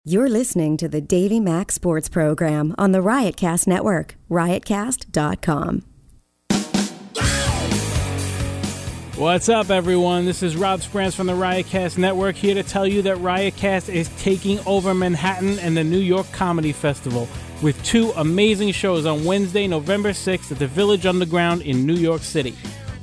You're listening to the Davey Mac Sports Program on the Riotcast Network, riotcast.com. What's up, everyone? This is Rob Sprance from the Riotcast Network, here to tell you that Riotcast is taking over Manhattan and the New York Comedy Festival with two amazing shows on Wednesday, November 6th at the Village Underground in New York City.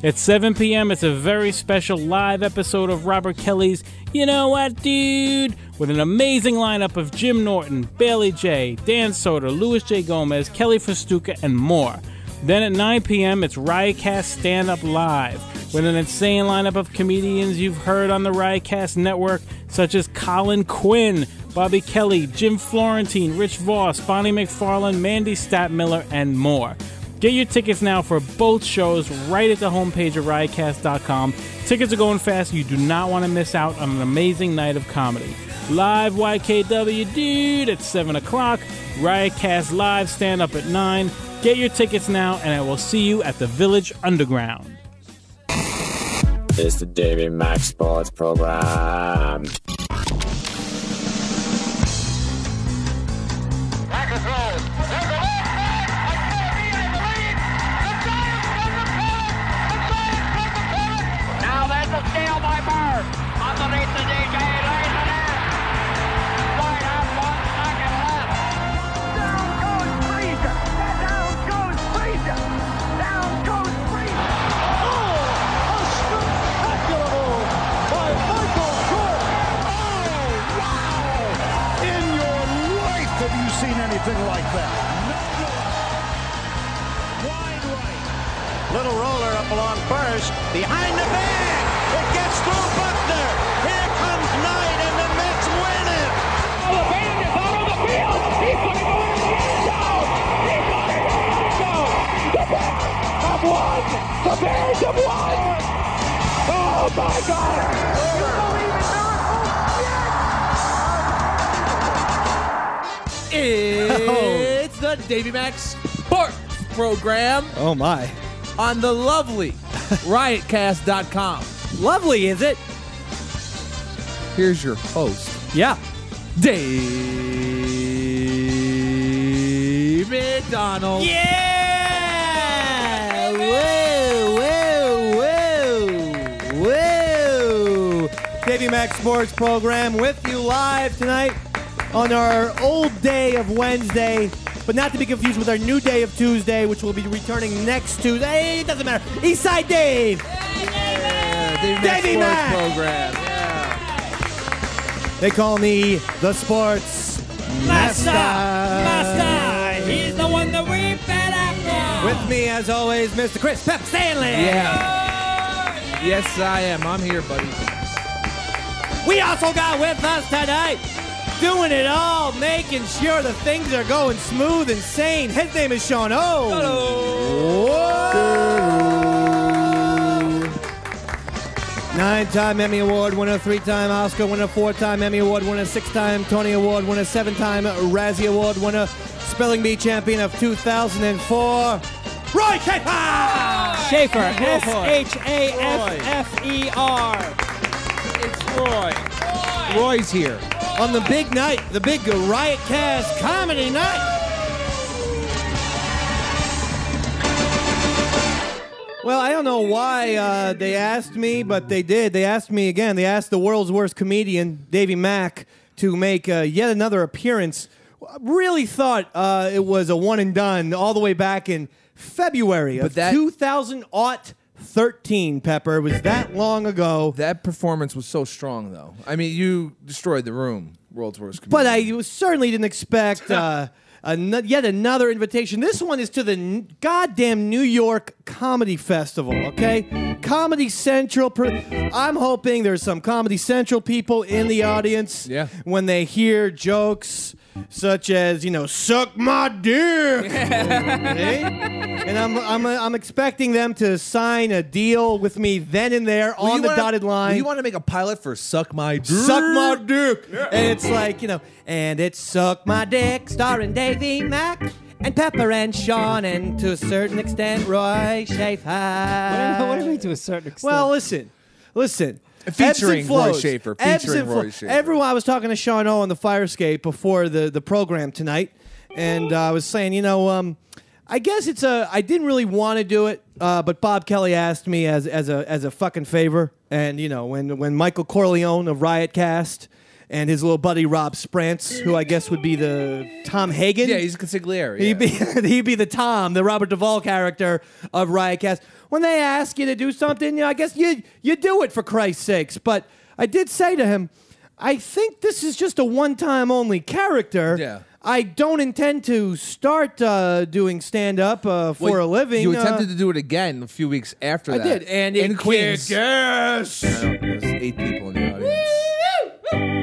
At 7 p.m., it's a very special live episode of Robert Kelly's You Know What, Dude? With an amazing lineup of Jim Norton, Bailey J., Dan Soder, Louis J. Gomez, Kelly Festuca, and more. Then at 9 p.m., it's Riotcast Stand Up Live, with an insane lineup of comedians you've heard on the Riotcast Network, such as Colin Quinn, Bobby Kelly, Jim Florentine, Rich Voss, Bonnie McFarlane, Mandy Statmiller, and more. Get your tickets now for both shows right at the homepage of riotcast.com. Tickets are going fast. You do not want to miss out on an amazing night of comedy. Live YKW Dude at 7 o'clock. Riotcast Live Stand Up at 9. Get your tickets now, and I will see you at the Village Underground. It's the Davey Mac Sports Program. Now there's a steal by Bird. Underneath the DJ, lays it in. Right up, 1 second left. Down goes Frazier. Down goes Frazier. Down goes Frazier. Oh, a spectacular move by Michael Jordan. Oh, wow. In your life have you seen anything like that? Wide right. Little roller up along first. Behind the bag. It gets through Buckner. Here comes Knight, and the Mets win it. Oh, the band is out on the field. He's going to go in the end zone. He's going to go in the end zone. The Bears have won. The Bears have won. Oh, my God. You believe in miracles? It's the Davey Mac Sports Program. Oh, my. On the lovely riotcast.com. Lovely, is it? Here's your host, Yeah. David Donald. Yeah! Woo, woo, woo, woo. Davey Mac Sports Program with you live tonight on our old day of Wednesday, but not to be confused with our new day of Tuesday, which will be returning next Tuesday. It doesn't matter. Eastside Dave. Davey Mac Sports Mac. Program. Yeah. They call me the Sports Master! He's the one that we bet after! With me, as always, Mr. Chris Pep Stanley. Yeah. Yes, I am. I'm here, buddy. We also got with us tonight, doing it all, making sure the things are going smooth and sane. His name is Sean O. Hello. 9-time Emmy Award winner, 3-time Oscar winner, 4-time Emmy Award winner, 6-time Tony Award winner, 7-time Razzie Award winner, Spelling Bee champion of 2004, Roy Schaefer! Schaefer, S-H-A-F-F-E-R. It's Roy. Roy's here. On the big night, the big Riotcast comedy night. Well, I don't know why they asked me, but they did. They asked me again. They asked the world's worst comedian, Davey Mac, to make yet another appearance. Really thought it was a one and done all the way back in February of 2013, Pepper. It was that long ago. That performance was so strong, though. I mean, you destroyed the room, world's worst comedian. But I certainly didn't expect yet another invitation. This one is to the goddamn New York Comedy Festival, okay? Comedy Central. I'm hoping there's some Comedy Central people in the audience when they hear jokes such as, you know, suck my dick. Okay? And I'm expecting them to sign a deal with me then and there on the dotted line. You want to make a pilot for Suck My Dick? Suck my dick. Yeah. And it's like, you know, and it's Suck My Dick, starring Davey Mac and Pepper and Sean, and to a certain extent, Roy Schaefer. What do you mean to a certain extent? Well, listen. Featuring Ebbs and Roy flows. Schaefer. Ebbs Featuring and Roy Schaefer. Everyone, I was talking to Sean O on the fire escape before the program tonight, and I was saying, I guess I didn't really want to do it, but Bob Kelly asked me as a fucking favor, and when Michael Corleone of Riotcast and his little buddy Rob Sprance, who I guess would be the Tom Hagen. Yeah, he's a consigliere. He'd be the Tom, the Robert Duvall character of Riotcast. When they ask you to do something, I guess you do it for Christ's sakes. But I did say to him, I think this is just a one-time only character. Yeah. I don't intend to start doing stand-up for a living. You attempted to do it again a few weeks after I that. did, and in it Queens. kicked ass. There's 8 people in the audience.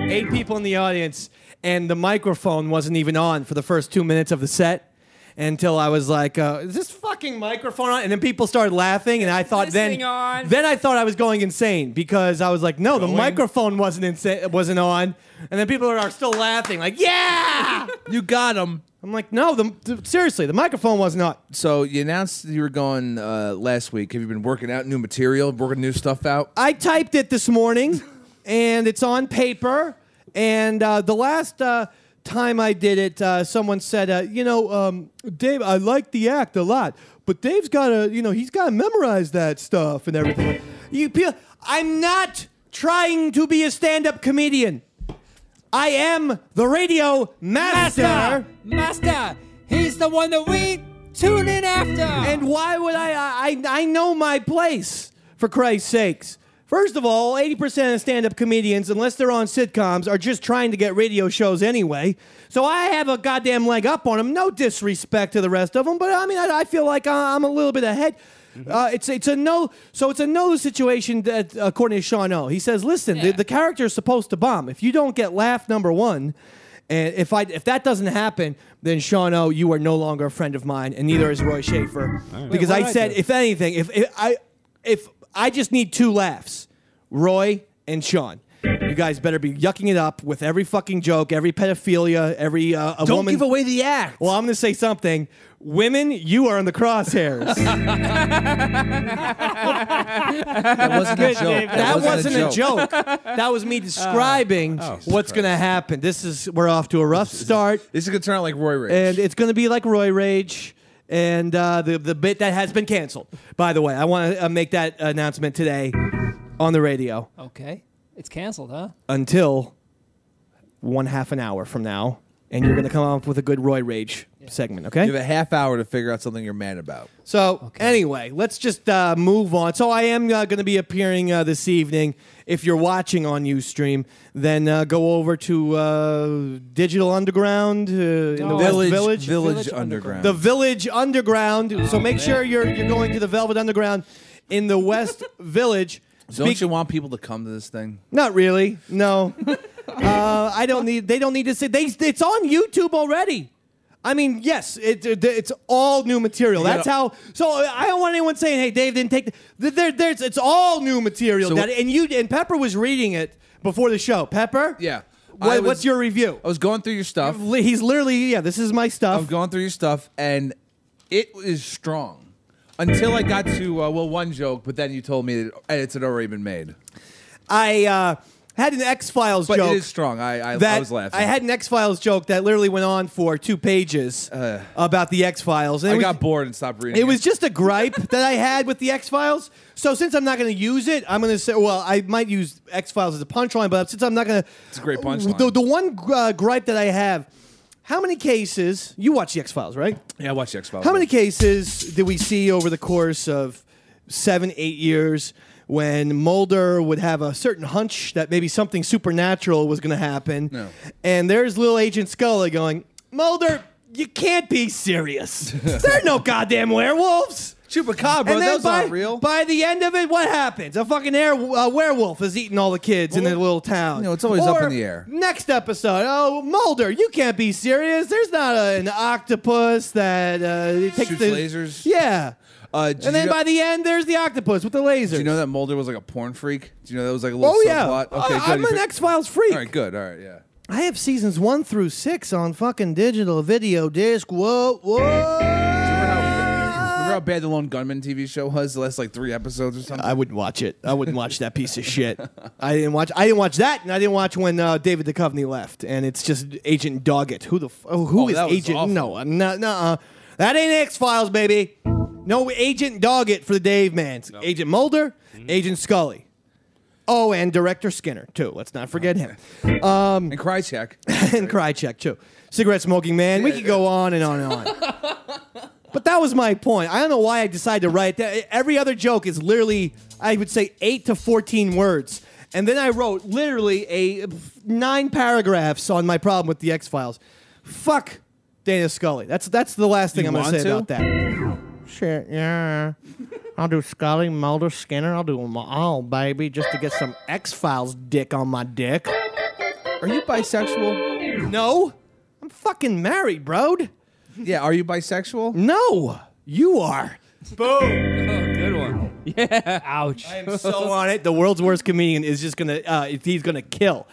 8 people in the audience, and the microphone wasn't even on for the first 2 minutes of the set until I was like, is this fucking microphone on? And then people started laughing, and I thought then I thought I was going insane because I was like, no, the microphone wasn't on. And then people are still laughing like, yeah! You got him. I'm like, no, seriously, the microphone wasn't on. So you announced you were going last week. Have you been working out new material, working new stuff out? I typed it this morning, and it's on paper. And the last time I did it, someone said, Dave, I like the act a lot, but Dave's got to, he's got to memorize that stuff and everything. I'm not trying to be a stand-up comedian. I am the radio master. Master, he's the one that we tune in after. And why would I know my place, for Christ's sakes. First of all, 80% of stand-up comedians, unless they're on sitcoms, are just trying to get radio shows anyway. So I have a goddamn leg up on them. No disrespect to the rest of them, but I feel like I'm a little bit ahead. It's a no. So it's a no situation that, according to Sean O. He says, listen, the character is supposed to bomb. If you don't get laugh number one, and if that doesn't happen, then Sean O, you are no longer a friend of mine, and neither is Roy Schaefer. Because I said, if anything, if I just need 2 laughs, Roy and Sean. You guys better be yucking it up with every fucking joke, every pedophilia, every Don't woman. give away the act. Well, I'm going to say something. Women, you are in the crosshairs. That wasn't a joke. That wasn't a joke. That was me describing what's going to happen. We're off to a rough start. This is going to turn out like Roy Rage. And it's going to be like Roy Rage. And the bit that has been canceled. By the way, I want to make that announcement today on the radio. Okay. It's canceled, huh? Until 1/2 an hour from now. And you're going to come up with a good Roy Rage segment, okay? You have a half hour to figure out something you're mad about. So, anyway, let's just move on. So I am going to be appearing this evening. If you're watching on Ustream, then go over to Digital Underground in the West Village. Village Underground. The Village Underground. So make sure you're going to the Velvet Underground in the West Village. Don't you want people to come to this thing? Not really. No. I don't need. They don't need to say. It's on YouTube already. I mean, yes, it's all new material. That's how. So I don't want anyone saying, "Hey, Dave didn't take." It's all new material. So and Pepper was reading it before the show. Pepper. Yeah. What's your review? I was going through your stuff. He's literally, this is my stuff. I'm going through your stuff, and it is strong. Until I got to, one joke, but then you told me that edits had already been made. I had an X-Files joke. But it is strong. I was laughing. I had an X-Files joke that literally went on for 2 pages about the X-Files. I got bored and stopped reading it. It was just a gripe that I had with the X-Files. So since I'm not going to use it, I'm going to say, well, I might use X-Files as a punchline, but since I'm not going to... It's a great punchline. The one gripe that I have... How many cases... You watch the X-Files, right? Yeah, I watch the X-Files. How many cases did we see over the course of 7-8 years when Mulder would have a certain hunch that maybe something supernatural was going to happen? No. And there's little Agent Scully going, Mulder, you can't be serious. There are no goddamn werewolves. Chupacabra, those aren't real. By the end of it, what happens? A fucking werewolf is eating all the kids in the little town. It's always up in the air. Next episode, Mulder, you can't be serious. There's not an octopus that takes shoots lasers. Yeah. And then by the end, there's the octopus with the lasers. Do you know that Mulder was like a porn freak? Do you know that was like a little subplot? Okay, good. I'm an X-Files freak. All right, good. All right, yeah. I have seasons 1 through 6 on fucking digital video disc. Whoa. Remember how bad the Lone Gunman TV show was? The last like 3 episodes or something. I wouldn't watch it. I wouldn't watch that piece of shit. I didn't watch that, and I didn't watch when David Duchovny left, and it's just Agent Doggett. Who is that was Agent? awful. No, that ain't X-Files, baby. No Agent Doggett for the Dave Mans. No. Agent Mulder, Agent Scully. Oh, and Director Skinner too. Let's not forget him. And Krychek. And Krychek too. Cigarette smoking man. We could go on and on and on. But that was my point. I don't know why I decided to write that. Every other joke is literally, I would say, 8 to 14 words. And then I wrote literally 9 paragraphs on my problem with the X-Files. Fuck Dana Scully. That's the last thing I'm going to say about that. Shit, yeah. I'll do Scully, Mulder, Skinner. I'll do them all, baby, just to get some X-Files dick on my dick. Are you bisexual? No. I'm fucking married, bro. Yeah, are you bisexual? No. You are. Boom. Good one. Yeah. Ouch. I am so on it. The world's worst comedian is just going to, he's going to kill.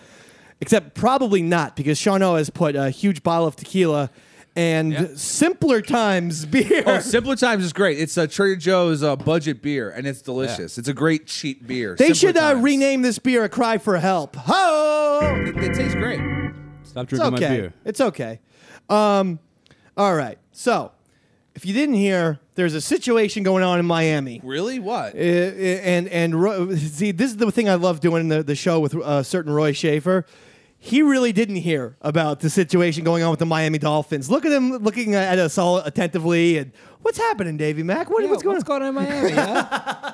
Except probably not, because Sean O has put a huge bottle of tequila and Simpler Times beer. Oh, Simpler Times is great. It's Trader Joe's budget beer, and it's delicious. It's a great cheap beer. They Simpler should Times. rename this beer A Cry for Help. Ho! It tastes great. Stop It's drinking okay. my beer. It's okay. All right. So, if you didn't hear, there's a situation going on in Miami. Really? What? See, this is the thing I love doing the show with a certain Roy Schaefer. He really didn't hear about the situation going on with the Miami Dolphins. Look at him looking at us all attentively. And what's happening, Davey Mac? What's going on? in Miami? Huh?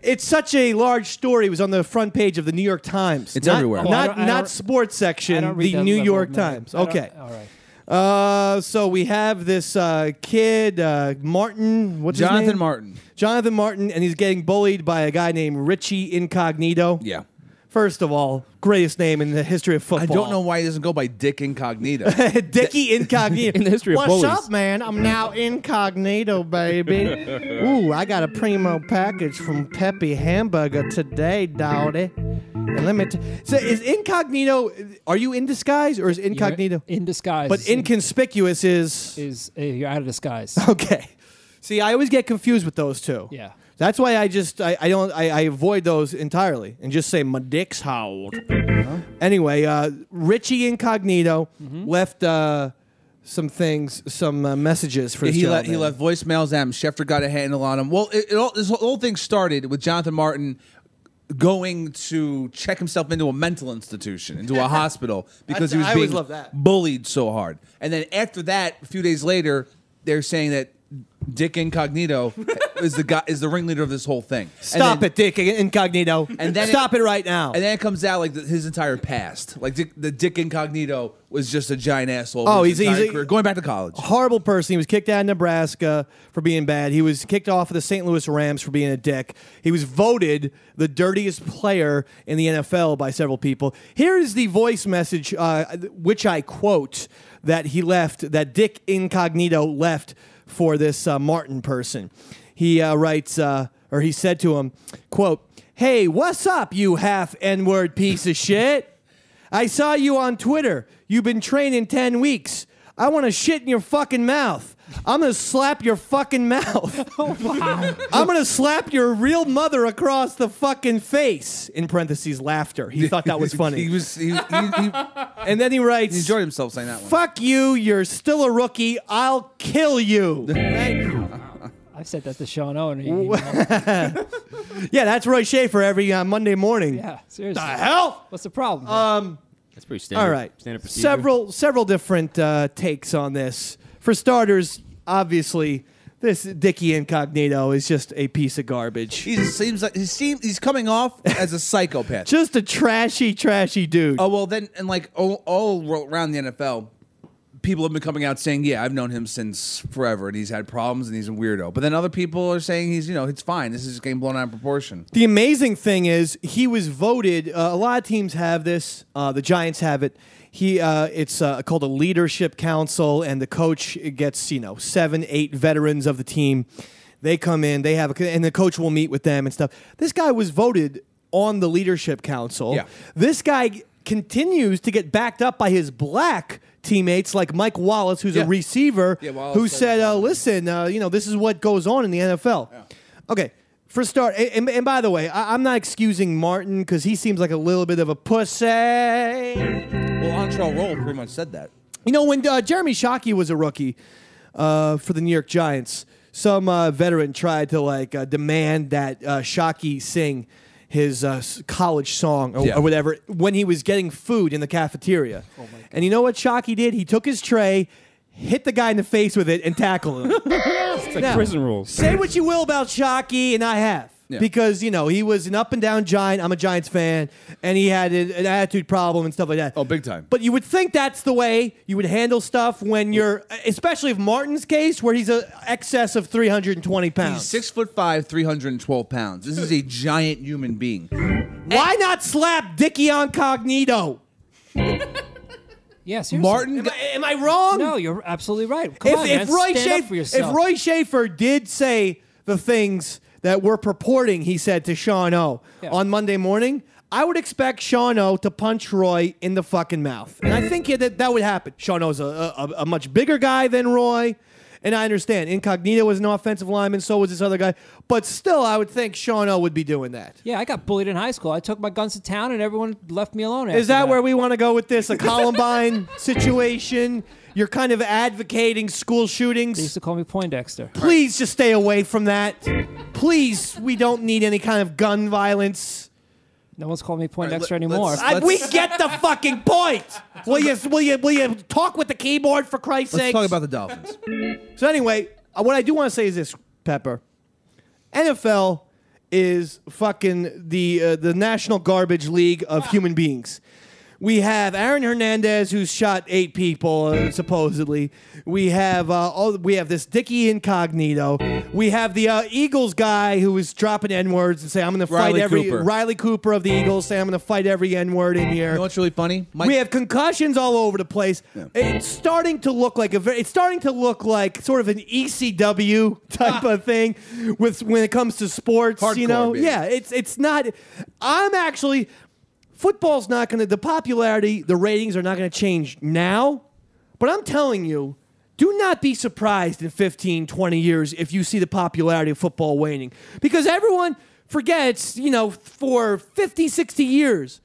It's such a large story. It was on the front page of the New York Times. It's everywhere. Not sports section. The New York Times. Okay. All right. So we have this kid, Martin. What's his name? Jonathan Martin. Jonathan Martin, and he's getting bullied by a guy named Richie Incognito. Yeah. First of all, greatest name in the history of football. I don't know why he doesn't go by Dick Incognito. Dickie Incognito. In the history of bullies. What's up, man? I'm now incognito, baby. Ooh, I got a primo package from Peppy Hamburger today, Dowdy. And let me so is incognito, are you in disguise or is incognito? You're in disguise. But inconspicuous is... You're out of disguise. Okay. See, I always get confused with those two. Yeah. That's why I avoid those entirely and just say my dick's howled. Anyway, Richie Incognito left some messages for this he gentleman. left voicemails at him. Schefter got a handle on him. Well, this whole thing started with Jonathan Martin going to check himself into a mental institution, into a hospital, because he was being bullied so hard. And then after that, a few days later, they're saying that Dick Incognito is the ringleader of this whole thing. Stop it, Dick Incognito. And then Stop it right now. And then it comes out like his entire past. Like the Dick Incognito was just a giant asshole. Oh, he's going back to college. Horrible person. He was kicked out of Nebraska for being bad. He was kicked off of the St. Louis Rams for being a dick. He was voted the dirtiest player in the NFL by several people. Here is the voice message, which I quote, that he left, that Dick Incognito left for this Martin person. He writes, or he said to him, quote, "Hey, what's up, you half N-word piece of shit? I saw you on Twitter. You've been training 10 weeks. I want to shit in your fucking mouth. I'm going to slap your fucking mouth. Oh, wow. I'm going to slap your real mother across the fucking face." In parentheses, laughter. He thought that was funny. And then he writes, he enjoyed himself saying that one. "Fuck you. You're still a rookie. I'll kill you." Thank you. I said that to Sean O. And Yeah, that's Roy Schaefer every Monday morning. yeah, seriously. The hell? What's the problem? That's pretty standard. All right. Standard procedure. Several different takes on this. For starters, obviously, this Dickie Incognito is just a piece of garbage. He's coming off as a psychopath. Just a trashy dude. Oh, well, then, and like all around the NFL, people have been coming out saying, yeah, I've known him since forever, and he's had problems, and he's a weirdo. But then other people are saying it's fine. This is just getting blown out of proportion. The amazing thing is he was voted. A lot of teams have this. The Giants have it. It's called a leadership council, and the coach gets 7, 8 veterans of the team. They come in. And the coach will meet with them and stuff. This guy was voted on the leadership council. Yeah. This guy continues to get backed up by his black teammates like Mike Wallace, who's a receiver, who said, listen, this is what goes on in the NFL. Yeah. Okay, for start, and by the way, I'm not excusing Martin because he seems like a little bit of a pussy. Well, Antrell Roll pretty much said that. You know, when Jeremy Shockey was a rookie for the New York Giants, some veteran tried to demand that Shockey sing his college song or whatever when he was getting food in the cafeteria. Oh, and you know what Shockey did? He took his tray, hit the guy in the face with it, and tackled him. It's like prison rules. Say what you will about Shockey, and I have. Yeah. Because, he was an up-and-down Giant. I'm a Giants fan. And he had an attitude problem and stuff like that. Oh, big time. But you would think that's the way you would handle stuff when you're, especially if Martin's case, where he's an excess of 320 pounds. He's 6'5", 312 pounds. This is a giant human being. Why not slap Dickie Incognito? Yeah, seriously. Martin, am I wrong? No, you're absolutely right. Come on, man. Stand up for yourself. If Roy Schaefer did say the things that we're purporting he said to Sean O on Monday morning, I would expect Sean O to punch Roy in the fucking mouth. And I think that would happen. Sean O's a much bigger guy than Roy. And I understand. Incognito was an offensive lineman, so was this other guy. But still, I would think Sean O would be doing that. Yeah, I got bullied in high school. I took my guns to town, and everyone left me alone. Is that where we want to go with this? A Columbine situation? You're kind of advocating school shootings? They used to call me Poindexter. Please just stay away from that. Please, we don't need any kind of gun violence. No one's called me Poindexter anymore. We get the fucking point. Will you talk with the keyboard for Christ's sake? Let's talk about the Dolphins. So anyway, what I do want to say is this, Pepper. NFL is fucking the national garbage league of human beings. We have Aaron Hernandez, who's shot 8 people, supposedly. We have this Dickie Incognito. We have the Eagles guy who is dropping N-words and say, I'm going to fight Riley Cooper of the Eagles, say, I'm going to fight every N-word in here. You know what's really funny? We have concussions all over the place. Yeah. It's starting to look like sort of an ECW type of thing when it comes to sports. Hardcore, baby. Yeah, it's not. Football's not going to, the popularity, the ratings are not going to change now. But I'm telling you, do not be surprised in 15, 20 years if you see the popularity of football waning. Because everyone forgets, for 50, 60 years,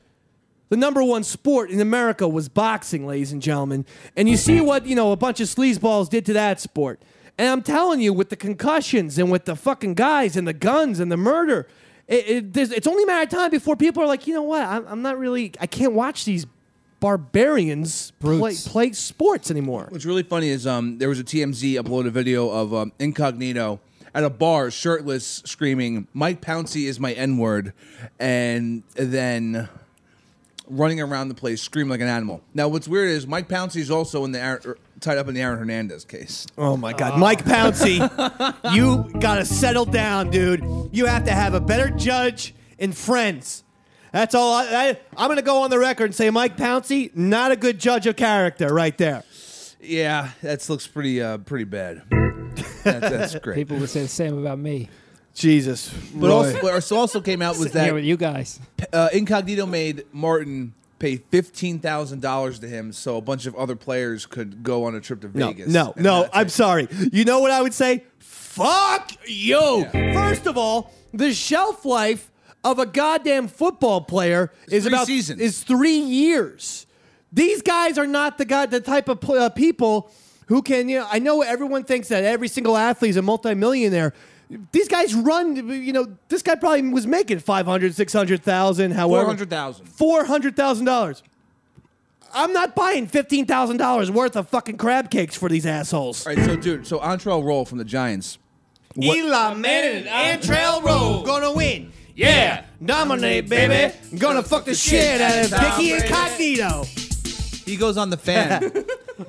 the #1 sport in America was boxing, ladies and gentlemen. And you see what, a bunch of sleazeballs did to that sport. And I'm telling you, with the concussions and with the fucking guys and the guns and the murder, it's only a matter of time before people are like, you know what? I can't watch these barbarians play sports anymore. What's really funny is there was a TMZ uploaded video of Incognito at a bar, shirtless, screaming, "Mike Pouncey is my N-word," and then running around the place, screaming like an animal. Now, what's weird is Mike Pouncey is also tied up in the Aaron Hernandez case. Oh, my God. Mike Pouncey, you got to settle down, dude. You have to have a better judge and friends. That's all. I'm going to go on the record and say Mike Pouncey, not a good judge of character right there. Yeah, that looks pretty bad. That's great. People would say the same about me. Jesus. But also came out was that here with you guys. Incognito made Martin pay $15,000 to him so a bunch of other players could go on a trip to Vegas. No, I'm sorry. You know what I would say? Fuck you. Yeah. First of all, the shelf life of a goddamn football player is 3 years. These guys are not the type of people who can, I know everyone thinks that every single athlete is a multimillionaire. These guys run, this guy probably was making $500,000, $600,000, however. $400,000. $400,000. I'm not buying $15,000 worth of fucking crab cakes for these assholes. All right, so Antrell Roll from the Giants. Eli Manning and Antrell Roll gonna win. Yeah, dominate, baby. Gonna fuck the shit out of Dickie Incognito. He goes on the fan.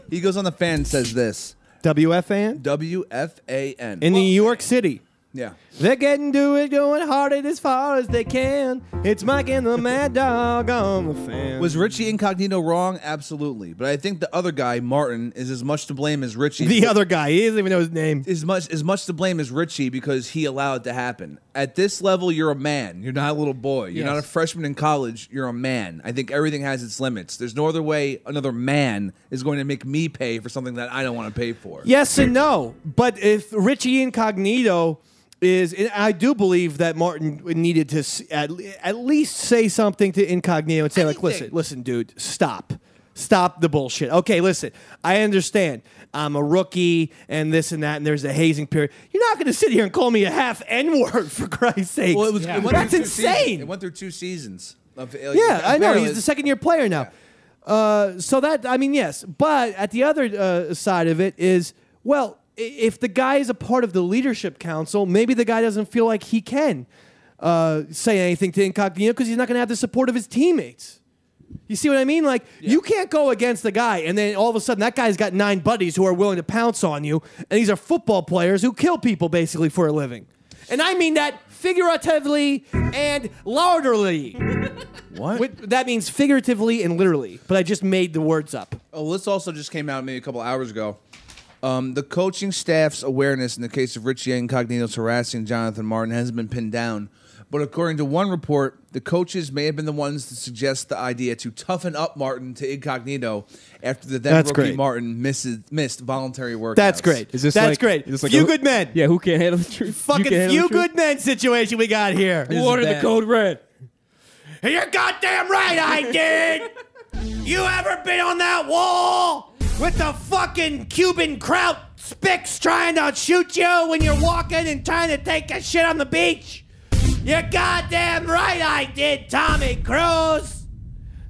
He goes on the fan and says this. WFAN? WFAN. In New York City. Yeah. They're getting to it, going hard as far as they can. It's Mike and the Mad Dog on the fan. Was Richie Incognito wrong? Absolutely. But I think the other guy, Martin, is as much to blame as Richie. The other guy, he doesn't even know his name. Is much to blame as Richie because he allowed it to happen. At this level, you're a man. You're not a little boy. You're not a freshman in college. You're a man. I think everything has its limits. There's no other way another man is going to make me pay for something that I don't want to pay for. Yes and no. But if Richie Incognito is, I do believe that Martin needed to at least say something to Incognito and say, like, listen, dude, stop. Stop the bullshit. Okay, listen, I understand. I'm a rookie and this and that, and there's a hazing period. You're not going to sit here and call me a half N-word, for Christ's sake. Well, that's insane. It went through 2 seasons. I know. He's the second-year player now. Yeah. So that, I mean, yes. But at the other side of it is, well, if the guy is a part of the leadership council, maybe the guy doesn't feel like he can say anything to Incognito because he's not going to have the support of his teammates. You see what I mean? Like, you can't go against the guy, and then all of a sudden that guy's got 9 buddies who are willing to pounce on you, and these are football players who kill people basically for a living. And I mean that figuratively and literally. What? That means figuratively and literally, but I just made the words up. Oh, this also just came out maybe a couple hours ago. The coaching staff's awareness in the case of Richie Incognito's harassing Jonathan Martin hasn't been pinned down. But according to one report, the coaches may have been the ones to suggest the idea to toughen up Martin to Incognito after the then rookie Martin missed voluntary workouts. That's great. That's great. Few good men. Yeah, who can't handle the truth? Fucking few good men situation we got here. Who ordered the code red? You're goddamn right I did. You ever been on that wall with the fucking Cuban kraut spicks trying to shoot you when you're walking and trying to take a shit on the beach? You're goddamn right I did, Tommy Cruise.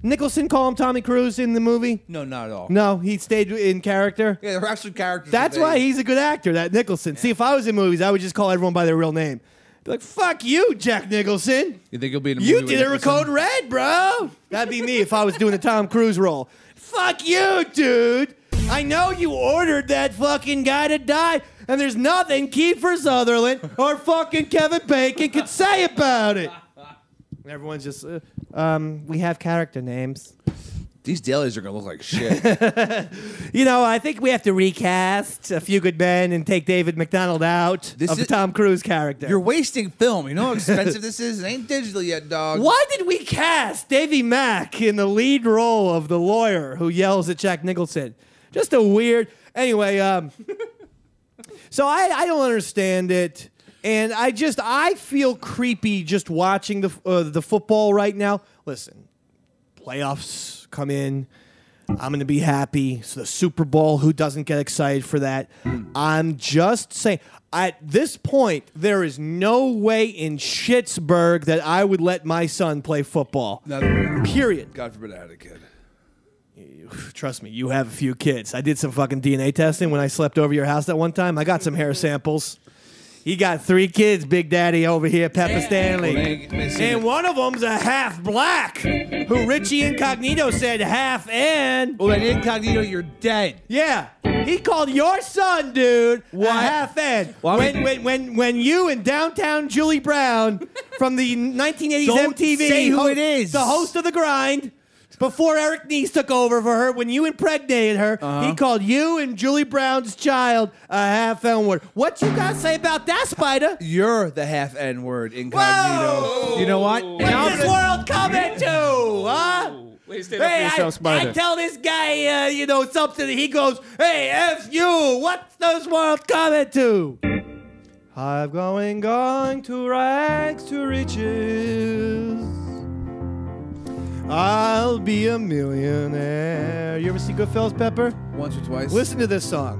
Nicholson call him Tommy Cruise in the movie? No, not at all. No, he stayed in character? Yeah, they're actually characters. That's why he's a good actor, that Nicholson. Yeah. See, if I was in movies, I would just call everyone by their real name. Be like, fuck you, Jack Nicholson. You think you'll be in a movie You did it with Code Red, bro. That'd be me if I was doing a Tom Cruise role. Fuck you, dude. I know you ordered that fucking guy to die, and there's nothing Kiefer Sutherland or fucking Kevin Bacon could say about it. Everyone's just, we have character names. These dailies are going to look like shit. I think we have to recast A Few Good Men and take David McDonald out of the Tom Cruise character. You're wasting film. You know how expensive this is? It ain't digital yet, dog. Why did we cast Davey Mac in the lead role of the lawyer who yells at Jack Nicholson? Just a weird... Anyway, so I don't understand it. And I feel creepy just watching the football right now. Listen, playoffs come in. I'm going to be happy. So the Super Bowl, who doesn't get excited for that? I'm just saying, at this point, there is no way in Schittsburg that I would let my son play football. Period. God forbid I had a kid. Trust me, you have a few kids. I did some fucking DNA testing when I slept over your house that one time. I got some hair samples. You got 3 kids, Big Daddy over here, Pepper Stanley. And one of them's a half black, who Richie Incognito said half N. Well, then Incognito, you're dead. Yeah. He called your son, dude, a half N. Well, when you and downtown Julie Brown from the 1980s MTV, say who it is. The host of The Grind, before Eric Nies took over for her, when you impregnated her, he called you and Julie Brown's child a half N-word. What you got to say about that, Spider? You're the half N-word, Incognito. Whoa! You know what? What's this world coming to, huh? Wait, stand up for yourself, Spider. I tell this guy, something, he goes, hey, F you, what's this world coming to? I'm going to rags to riches. I'll be a millionaire. You ever see Goodfellas, Pepper? Once or twice. Listen to this song.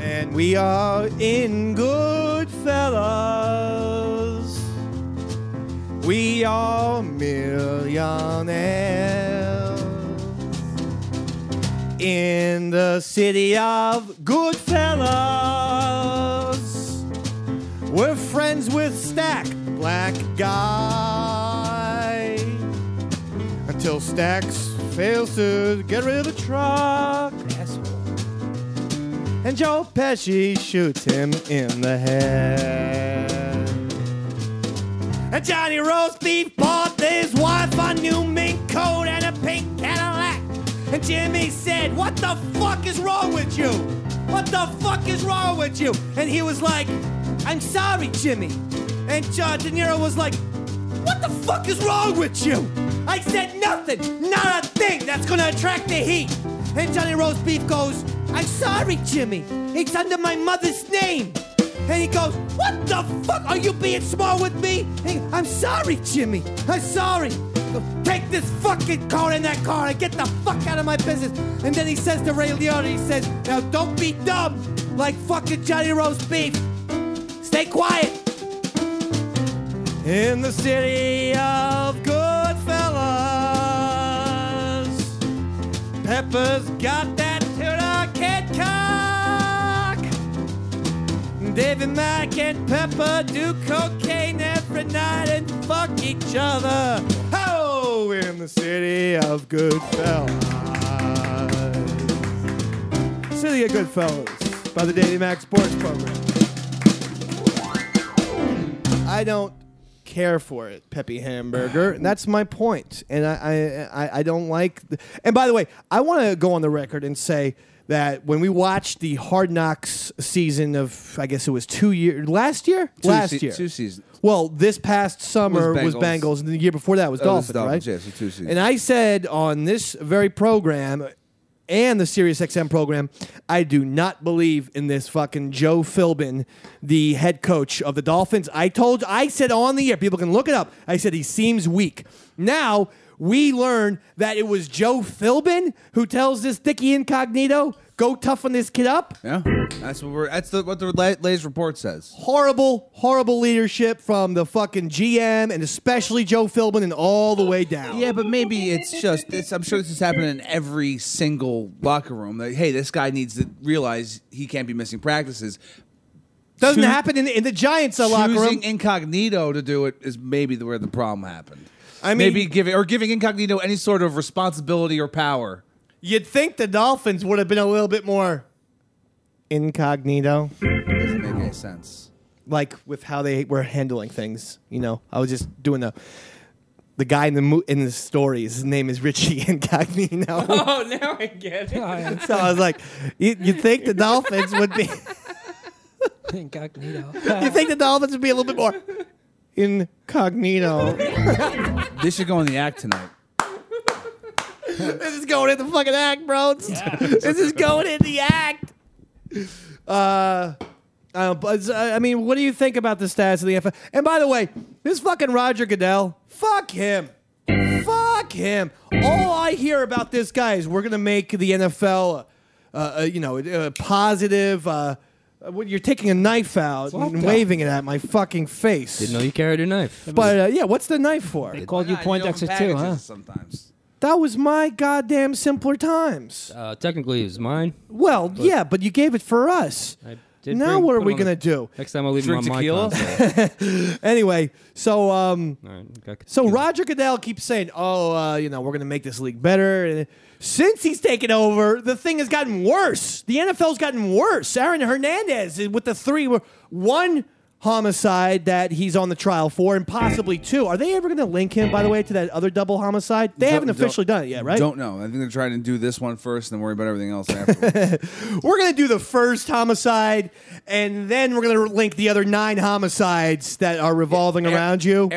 And we are in Goodfellas. We are millionaires. In the city of Goodfellas. We're friends with Stack, black guy. Until Stacks fails to get rid of the truck. Asshole. And Joe Pesci shoots him in the head. And Johnny Roastbeef bought his wife a new mink coat and a pink Cadillac. And Jimmy said, what the fuck is wrong with you? What the fuck is wrong with you? And he was like, I'm sorry, Jimmy. And De Niro was like, what the fuck is wrong with you? I said nothing, not a thing that's gonna attract the heat. And Johnny Roast Beef goes, I'm sorry, Jimmy. It's under my mother's name. And he goes, what the fuck? Are you being smart with me? I'm sorry, Jimmy. I'm sorry. Take this fucking car in that car and get the fuck out of my business. And then he says to Ray Liotta, he says, now don't be dumb like fucking Johnny Roast Beef. Stay quiet. In the city of Goodfellas, Pepper's got that tuna kid cock. Davey Mac and Pepper do cocaine every night and fuck each other. Oh, in the city of Goodfellas. City of Goodfellas by the Davey Mac Sports Program. I don't care for it, Peppy Hamburger. And that's my point. And I don't like... And by the way, I want to go on the record and say that when we watched the Hard Knocks season of, I guess it was 2 years... Last year? Last year. 2 seasons. Well, this past summer was Bengals, and the year before that was Dolphins, right? Yeah, so 2 seasons. And I said on this very program... and the SiriusXM program, I do not believe in this fucking Joe Philbin, the head coach of the Dolphins. I said on the air, people can look it up, I said he seems weak. Now, we learn that it was Joe Philbin who tells this Dickie Incognito, go toughen this kid up. Yeah, that's what the latest report says. Horrible, horrible leadership from the fucking GM and especially Joe Philbin and all the way down. Yeah, but maybe it's just I'm sure this is happening in every single locker room. That hey, this guy needs to realize he can't be missing practices. Doesn't happen in the Giants locker room. Choosing Incognito to do it is maybe where the problem happened. I mean, maybe giving Incognito any sort of responsibility or power. You'd think the Dolphins would have been a little bit more incognito. Doesn't make any sense. Like with how they were handling things. You know, I was just doing the guy in the story. His name is Richie Incognito. Oh, now I get it. So I was like, you'd think the Dolphins would be Incognito. You think the Dolphins would be a little bit more incognito? This should go in the act tonight. This is going in the fucking act, bro. Yeah. This is going in the act. I mean, what do you think about the stats of the NFL? And by the way, this fucking Roger Goodell, fuck him. Fuck him. All I hear about this guy is we're going to make the NFL, positive. You're taking a knife out and waving it at my fucking face. Didn't know you carried a knife. But, yeah, what's the knife for? They called you Poindexter too, huh? Sometimes. That was my goddamn simpler times. Technically, it was mine. Well, yeah, but you gave it for us. Now what are we going to do? Next time I'll leave Drink him on tequila? my console. Anyway, so Right, so Roger Goodell keeps saying, we're going to make this league better. And since he's taken over, the thing has gotten worse. The NFL's gotten worse. Aaron Hernandez with the one homicide that he's on the trial for, and possibly 2. Are they ever going to link him, by the way, to that other double homicide? They haven't officially done it yet, right? Don't know. I think they're trying to do this one first and then worry about everything else afterwards. We're going to do the first homicide, and then we're going to link the other 9 homicides that are revolving around you.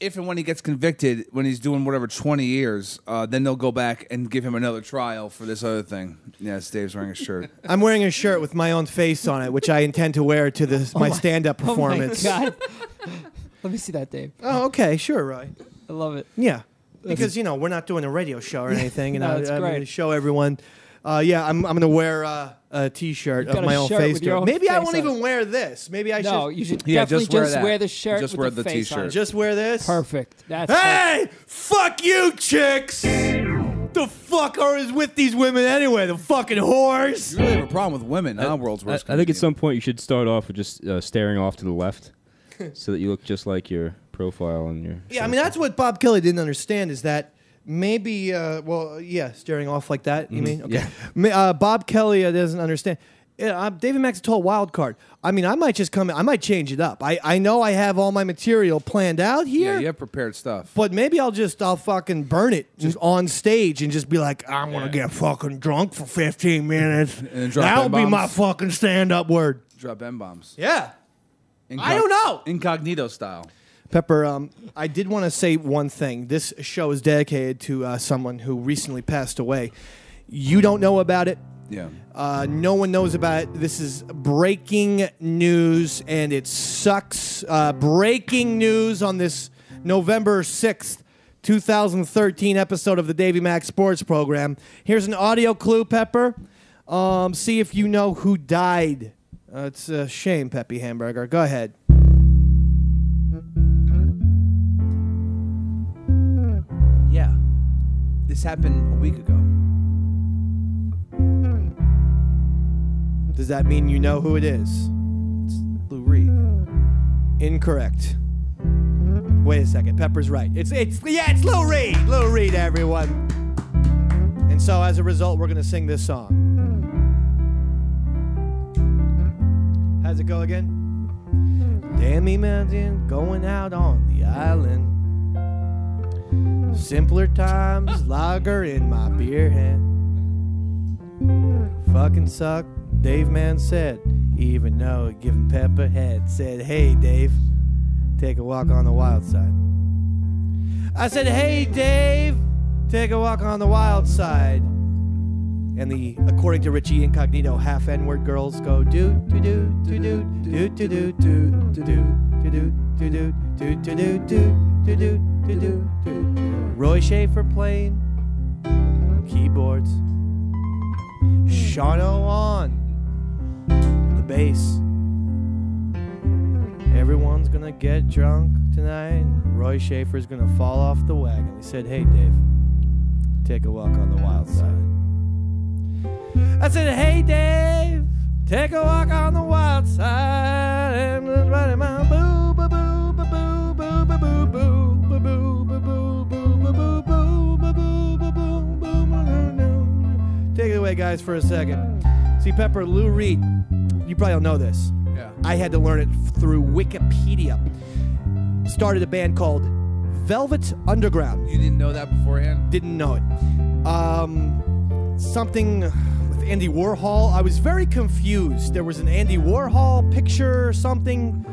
If and when he gets convicted, when he's doing whatever 20 years, then they'll go back and give him another trial for this other thing. Yes, Dave's wearing a shirt. I'm wearing a shirt with my own face on it, which I intend to wear to my stand-up performance. Oh my God. Let me see that, Dave. Oh, okay, sure, Roy. I love it. Yeah, because we're not doing a radio show or anything, and No, it's I'm great. going to show everyone. I'm going to wear a T-shirt of my own face. Maybe I won't even wear this. Maybe I should. No, you should definitely just wear the shirt. Just with wear the the face on T-shirt. it. Just wear this. Perfect. That's Hey, fuck you, chicks. The fuck is with these women anyway? The fucking whores. You really have a problem with women, huh? World's worst. I think at some point you should start off with just staring off to the left, so that you look just like your profile and your. Yeah, I mean that's what Bob Kelly didn't understand is that maybe staring off like that. You mean okay? Yeah. Bob Kelly doesn't understand. David Mac's a total wild card. I mean, I might just I might change it up. I know I have all my material planned out here. Yeah, you have prepared stuff. But maybe I'll fucking burn it just on stage and just be like, I'm gonna get fucking drunk for 15 minutes. And drop That'll be M-bombs. my fucking stand-up word. Drop M-bombs. Yeah. I don't know. Incognito style. Pepper, I did want to say one thing. This show is dedicated to someone who recently passed away. You don't know about it. Yeah. No one knows about it. This is breaking news, and it sucks. Breaking news on this November 6th, 2013 episode of the Davey Mac Sports Program. Here's an audio clue, Pepper. See if you know who died. It's a shame, Peppy Hamburger. Go ahead. Yeah. This happened a week ago. Does that mean you know who it is? It's Lou Reed. Incorrect. Wait a second. Pepper's right. It's Lou Reed. Lou Reed, everyone. And so as a result, we're going to sing this song. How's it go again? Damn, imagine going out on the island. Simpler times, lager in my beer hand. Fucking suck, Dave Man said, even though giving Pepper head. Said, hey, Dave, take a walk on the wild side. I said, hey, Dave, take a walk on the wild side. And according to Richie Incognito, half N-word girls go do do do do do do do do do do do do do do do do do do. Roy Schaefer playing keyboards. Shano on the bass. Everyone's gonna get drunk tonight. Roy Schaefer's gonna fall off the wagon. He said, hey, Dave, take a walk on the wild side. I said, hey, Dave, take a walk on the wild side. And my boo, boo, boo, boo, boo, boo, boo, boo, boo, boo, boo, boo, boo, boo, boo, boo, boo. Take it away, guys, for a second. See, Pepper, Lou Reed, you probably don't know this. Yeah. I had to learn it through Wikipedia. Started a band called Velvet Underground. You didn't know that beforehand? Didn't know it. Something with Andy Warhol. I was very confused. There was an Andy Warhol picture or something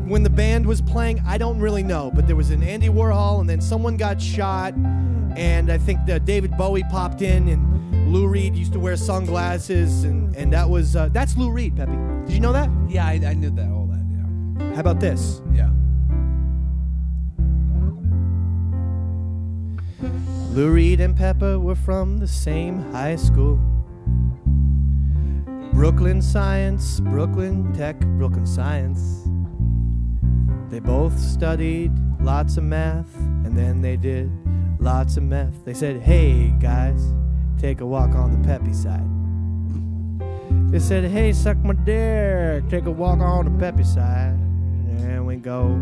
when the band was playing. I don't really know, but there was an Andy Warhol, and then someone got shot, and I think that David Bowie popped in, and Lou Reed used to wear sunglasses, and that's Lou Reed, Peppy. Did you know that? Yeah, I knew that, all that, yeah. How about this? Yeah. Lou Reed and Pepper were from the same high school. Brooklyn Science, Brooklyn Tech, Brooklyn Science. They both studied lots of math, and then they did lots of meth. They said, hey, guys, take a walk on the Peppy side. They said, hey, suck my dick, take a walk on the Peppy side. And we go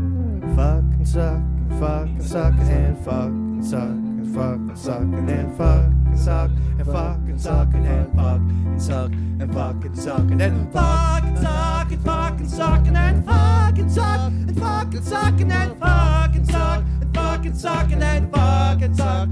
fuck and suck and fuck and suck and fuck and suck and fuck and suck and then fuck and suck and fuck and suck and then fuck and suck and fuck and suck and then fuck and suck and fuck and suck and then fuck and suck and fuck and suck and then fuck and suck and fuck and suck and then fuck and suck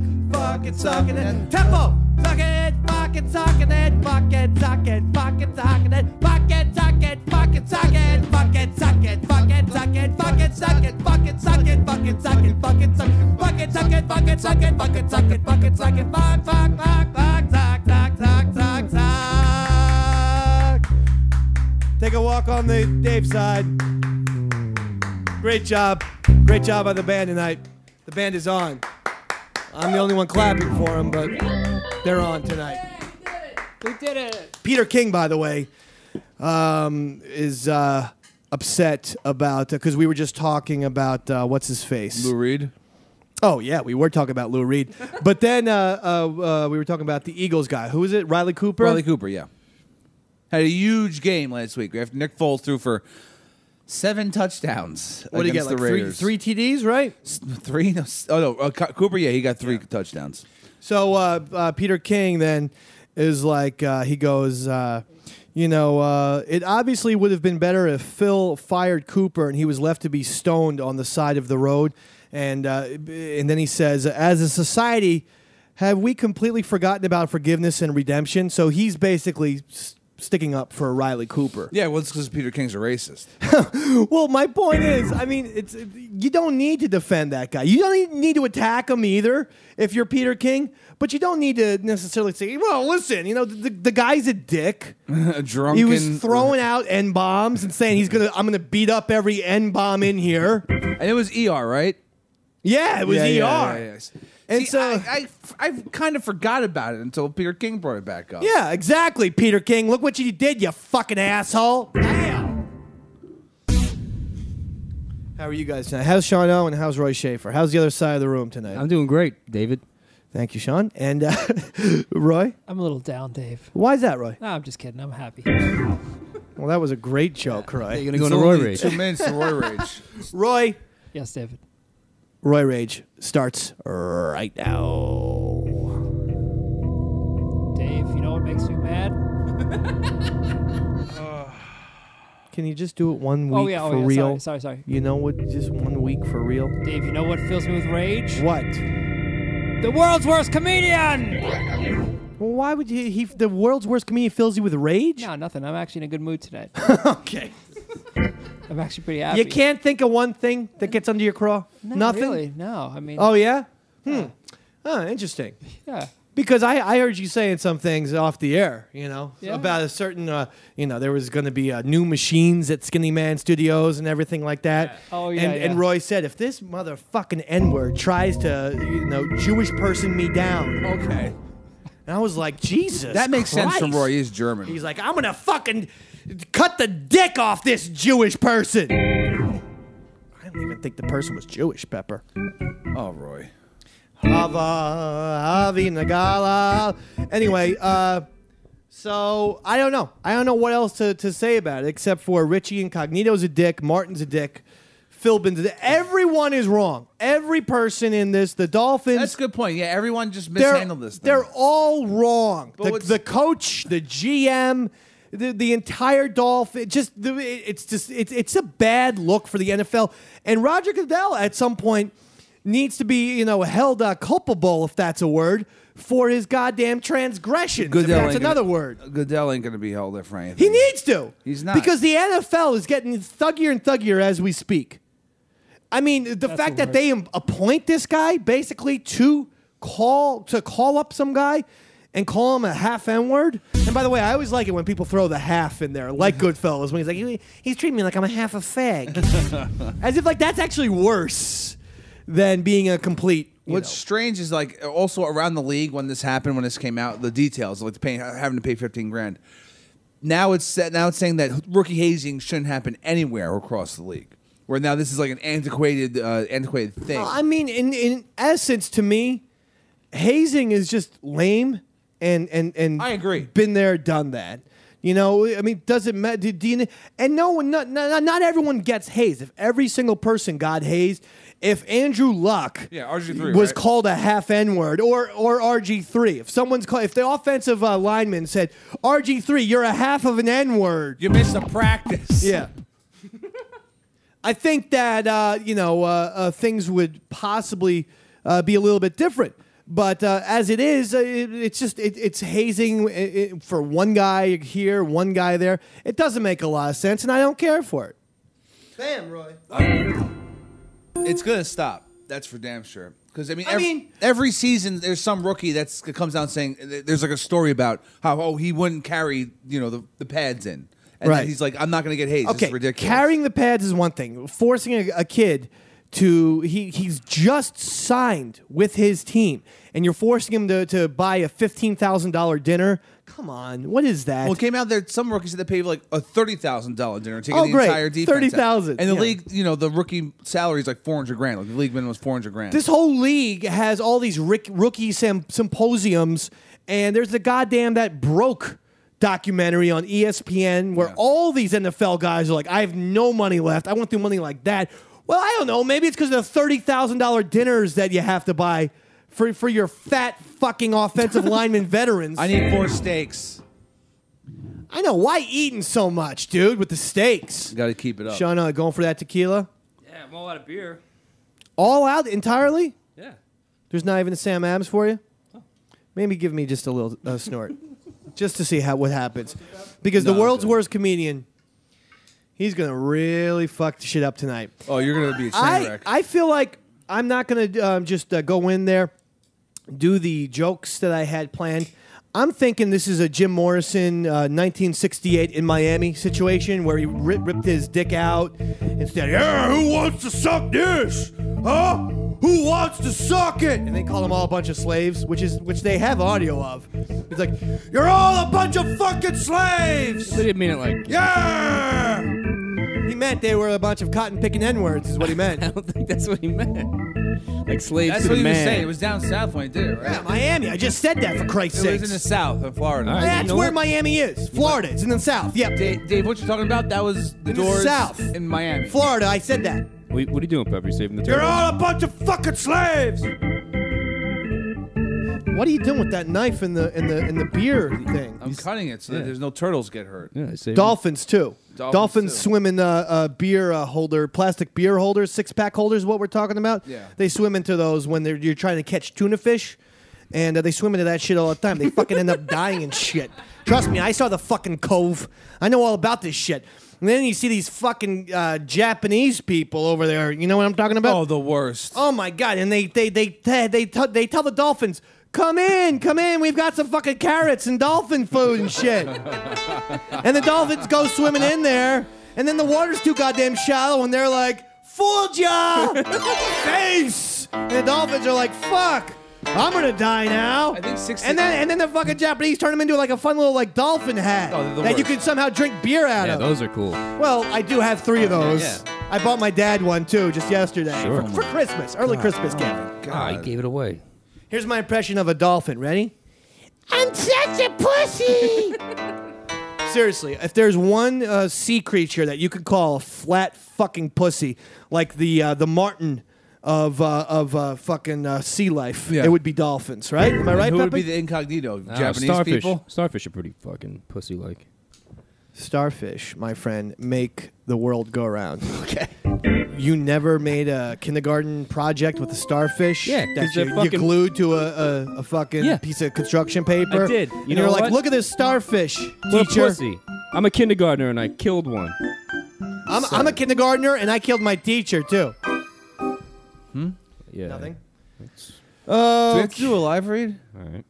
and suck and then tempo. Suck it, fuck it, suck it, then fuck it, suck it, fuck it, suck it, then fuck it, suck it, fuck it, suck it, fuck it, suck it, fuck it, suck it, fuck it, suck it, fuck it, suck it, fuck it, suck it, fuck it, suck it, fuck it, suck it, fuck it, suck it, fuck it, suck it, fuck it, suck it, fuck, fuck, fuck, fuck, suck, suck, suck, suck, suck. Take a walk on the Dave side. Great job by the band tonight. The band is on. I'm the only one clapping for them, but they're on tonight. We did it. Peter King, by the way, is upset about because we were just talking about what's his face, Lou Reed. Oh yeah, we were talking about Lou Reed, but then we were talking about the Eagles guy. Who is it? Riley Cooper. Riley Cooper, yeah, had a huge game last week. After Nick Foles threw for 7 touchdowns. What did he get? Like three TDs, right? 3? No, Cooper. Yeah, he got 3 touchdowns. So Peter King then is like he goes. It obviously would have been better if Phil fired Cooper and he was left to be stoned on the side of the road. And then he says, as a society, have we completely forgotten about forgiveness and redemption? So he's basically sticking up for Riley Cooper. Yeah, well, it's because Peter King's a racist. Well, my point is, I mean, you don't need to defend that guy. You don't need to attack him either if you're Peter King, but you don't need to necessarily say, well, listen, the guy's a dick. Drunken. He was throwing out N-bombs and saying I'm gonna beat up every N-bomb in here. And it was ER, right? Yeah, it was ER. Yeah. And so I kind of forgot about it until Peter King brought it back up. yeah, exactly, Peter King. Look what you did, you fucking asshole. Damn. How are you guys tonight? How's Sean O and how's Roy Schaefer? How's the other side of the room tonight? I'm doing great, David. Thank you, Sean. And Roy? I'm a little down, Dave. Why is that, Roy? No, I'm just kidding. I'm happy. Well, that was a great joke, Roy. You're going to go into Roy Rage. 2 minutes to Roy Rage. Roy. Yes, David. Roy Rage starts right now. Dave, you know what makes me mad? Can you just do it 1 week for yeah, real? Sorry. You know what? Just 1 week for real? Dave, you know what fills me with rage? What? The world's worst comedian! Well, why would he the world's worst comedian fills you with rage? No, nothing. I'm actually in a good mood tonight. Okay. I'm actually pretty happy. You can't think of one thing that gets under your craw? No, Nothing? really. No, I mean... Oh, yeah? Oh, interesting. Yeah. Because I heard you saying some things off the air, Yeah. about a certain, there was going to be new machines at Skinny Man Studios and everything like that. Oh, yeah, And Roy said, if this motherfucking N-word tries to, Jewish person me down. Okay. And I was like, Jesus That makes sense Christ. from Roy. He's German. He's like, I'm going to fucking cut the dick off this Jewish person. I don't even think the person was Jewish, Pepper. Oh, Roy. Avi Nagala. Anyway, so I don't know. I don't know what else to say about it except for Richie Incognito's a dick, Martin's a dick, Philbin's a dick. Everyone is wrong. Every person in this, the Dolphins. That's a good point. Yeah, everyone just mishandled this thing. They're all wrong. But The coach, the GM, the entire Dolphin. It's a bad look for the NFL. And Roger Goodell at some point needs to be, held culpable, if that's a word, for his goddamn transgressions. If that's another word. Goodell ain't going to be held there for anything. He needs to. He's not. Because the NFL is getting thuggier and thuggier as we speak. I mean, the fact that they appoint this guy basically to call up some guy and call him a half N-word. And by the way, I always like it when people throw the half in there, like Goodfellas, when he's like, he's treating me like I'm a half a fag. As if that's actually worse than being a complete. What's strange is also around the league when this happened, when this came out, the details having to pay $15,000. Now it's saying that rookie hazing shouldn't happen anywhere across the league. Where now this is like an antiquated thing. I mean, in essence, to me, hazing is just lame, and I agree. Been there, done that. I mean, does it matter? And not everyone gets hazed. If every single person got hazed, if Andrew Luck RG3 was called a half N-word or RG3, if the offensive lineman said, RG3, you're a half of an N-word. You missed a practice. Yeah. I think that, things would possibly be a little bit different. But as it is, it's hazing for one guy here, one guy there. It doesn't make a lot of sense, and I don't care for it. Bam, Roy. It's going to stop. That's for damn sure. Because, every season there's some rookie that comes down saying, there's like a story about how, he wouldn't carry, the pads in. And then he's like, I'm not going to get hazed. Okay, it's ridiculous. Carrying the pads is one thing. Forcing a kid to he's just signed with his team, and you're forcing him to buy a $15,000 dinner. Come on, what is that? Well, it came out there. Some rookies said they paid like a $30,000 dinner, taking the entire defense. $30,000, and the league, the rookie salary is like $400,000. Like the league minimum was $400,000. This whole league has all these rookie symposiums, and there's that broke documentary on ESPN where all these NFL guys are like, I have no money left. I want to do money like that. Well, I don't know. Maybe it's because of the $30,000 dinners that you have to buy for your fat fucking offensive lineman veterans. I need 4 steaks. I know. Why eating so much, dude, with the steaks? Got to keep it up. Sean, going for that tequila? Yeah, I'm all out of beer. All out entirely? Yeah. There's not even a Sam Adams for you? Oh. Maybe give me just a little snort. just to see what happens. Because the world's worst comedian, he's going to really fuck the shit up tonight. Oh, you're going to be a train wreck. I feel like I'm not going to just go in there, do the jokes that I had planned. I'm thinking this is a Jim Morrison 1968 in Miami situation where he ripped his dick out and said, "Yeah, who wants to suck this? Huh? Who wants to suck it?" And they call them all a bunch of slaves, which they have audio of. He's like, "You're all a bunch of fucking slaves." They didn't mean it like. Yeah. He meant they were a bunch of cotton-picking N-words, is what he meant. I don't think that's what he meant. Like slaves That's to what the he was man. saying. It was down south when he did it, right? Yeah, Miami. I just said that for Christ's sake. It was in the south of Florida. All right. That's You know where what? Miami is. Florida. It's in the south. Yep. Dave, what you're talking about? That was the In the Doors south. in Miami. Florida. I said that. What are you doing, Pepper? You saving the You're turtle? all a bunch of fucking slaves. What are you doing with that knife in the beer thing? I'm cutting it so that there's no turtles get hurt. Yeah, Dolphins too. Dolphins too. swim in beer holder, plastic beer holders, 6-pack holders. What we're talking about? Yeah. They swim into those when you're trying to catch tuna fish, and they swim into that shit all the time. They fucking end up dying and shit. Trust me, I saw the fucking Cove. I know all about this shit. And then you see these fucking Japanese people over there. You know what I'm talking about? Oh, the worst. Oh my god! And they tell the dolphins, come in. We've got some fucking carrots and dolphin food and shit. And the dolphins go swimming in there, and then the water's too goddamn shallow, and they're like, "Fooled ya, face!" And the dolphins are like, "Fuck, I'm gonna die now." I think 60. And then the fucking Japanese turn them into like a fun little like dolphin hat Oh, they're the that you worst. can somehow drink beer out Yeah, of. those are cool. Well, I do have 3 of those. Yeah. I bought my dad one too just yesterday Sure. for Christmas, early Christmas gift. Ah, you gave it away. Here's my impression of a dolphin. Ready? I'm such a pussy. Seriously, if there's one sea creature that you could call a flat fucking pussy, like the martin of fucking sea life, Yeah. it would be dolphins, right? Am I right, Who would Pepe? be the incognito? Ah, Japanese starfish. people? Starfish are pretty fucking pussy-like. Starfish, my friend, make the world go round. Okay. You never made a kindergarten project with a starfish? Yeah, 'cause that they're you fucking- glued to a fucking Yeah. piece of construction paper? I did. And You you're know like, what? look at this starfish, What a teacher. pussy. I'm a kindergartner and I killed one. I'm a kindergartner, and I killed my teacher, too. Yeah. Nothing? Do we have to do a live read? All right.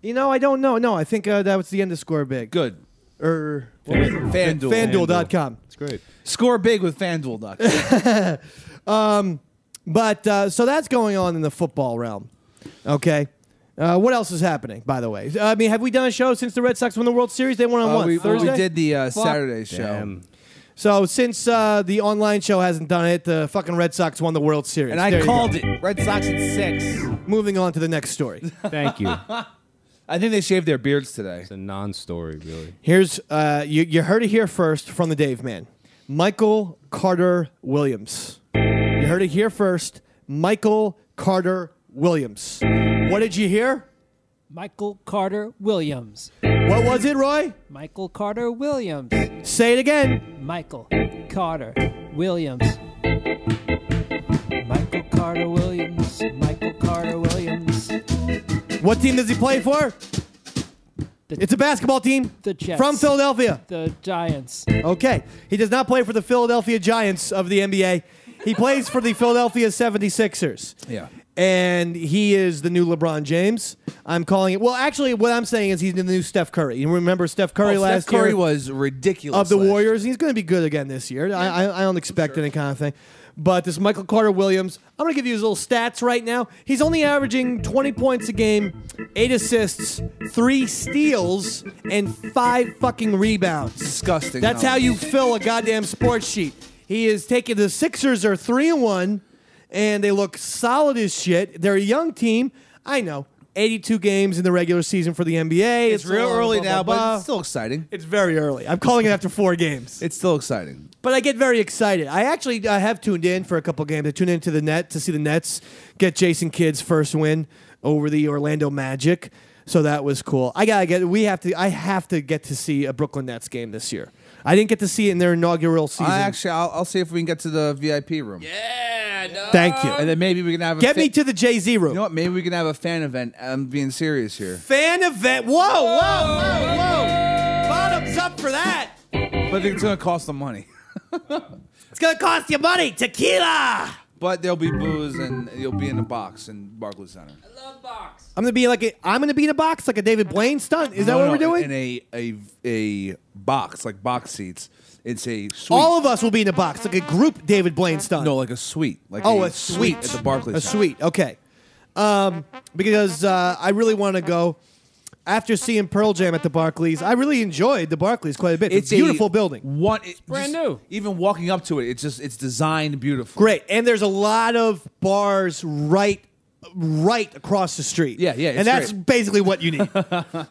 You know, I don't know. No, I think that was the end of Score Big. Good. Or what was it? FanDuel. FanDuel.com. It's great. Score big with FanDuel.com. But so that's going on in the football realm. Okay. What else is happening, by the way? I mean, have we done a show since the Red Sox won the World Series? They won on what, we Thursday? did the Saturday show. Damn. So since the online show hasn't done it, the fucking Red Sox won the World Series. And I There you called go. it. Red Sox in 6. Moving on to the next story. Thank you. I think they shaved their beards today. It's a non-story, really. Here's you heard it here first from the Dave Man. Michael Carter Williams. You heard it here first. Michael Carter Williams. What did you hear? Michael Carter Williams. What was it, Roy? Michael Carter Williams. Say it again. Michael Carter Williams. Michael Carter Williams. Michael Carter Williams. What team does he play for? It's a basketball team The Jets. from Philadelphia. The Giants. Okay. He does not play for the Philadelphia Giants of the NBA. He plays for the Philadelphia 76ers. Yeah. And he is the new LeBron James. I'm calling it. Well, actually, what I'm saying is he's the new Steph Curry. You remember Steph Curry last Steph Curry year? was ridiculous. Of the last year. Warriors. He's going to be good again this year. I don't expect any kind of thing. But this Michael Carter Williams, I'm going to give you his little stats right now. He's only averaging 20 points a game, 8 assists, 3 steals, and 5 fucking rebounds. Disgusting. That's how you fill a goddamn sports sheet. He is taking the Sixers are 3-1, and they look solid as shit. They're a young team. I know. 82 games in the regular season for the NBA. It's real early now, blah, but blah. it's still exciting. It's very early. I'm calling it after 4 games. It's still exciting. But I get very excited. I actually have tuned in for a couple games. I tuned into the net to see the Nets get Jason Kidd's first win over the Orlando Magic. So that was cool. I have to get to see a Brooklyn Nets game this year. I didn't get to see it in their inaugural season. I'll see if we can get to the VIP room. Yeah, no. Thank you. And then maybe we can have me to the Jay-Z room. You know what? Maybe we can have a fan event. I'm being serious here. Fan event. Whoa. Bottoms up for that. But I think it's going to cost them money. It's going to cost you money. Tequila. But there'll be booze and you'll be in a box in Barclays Center. I love box. I'm gonna be in a box like a David Blaine stunt. Is that what we're doing? In a box, like box seats. It's a suite. All of us will be in a box, like a group David Blaine stunt. No, like a suite. Like a suite at the Barclays A Center. suite. Okay. Because I really want to go. After seeing Pearl Jam at the Barclays, I really enjoyed the Barclays quite a bit. It's a beautiful building. It's brand new. Even walking up to it, it's designed beautiful. Great. And there's a lot of bars right across the street. Yeah, and that's basically what you need.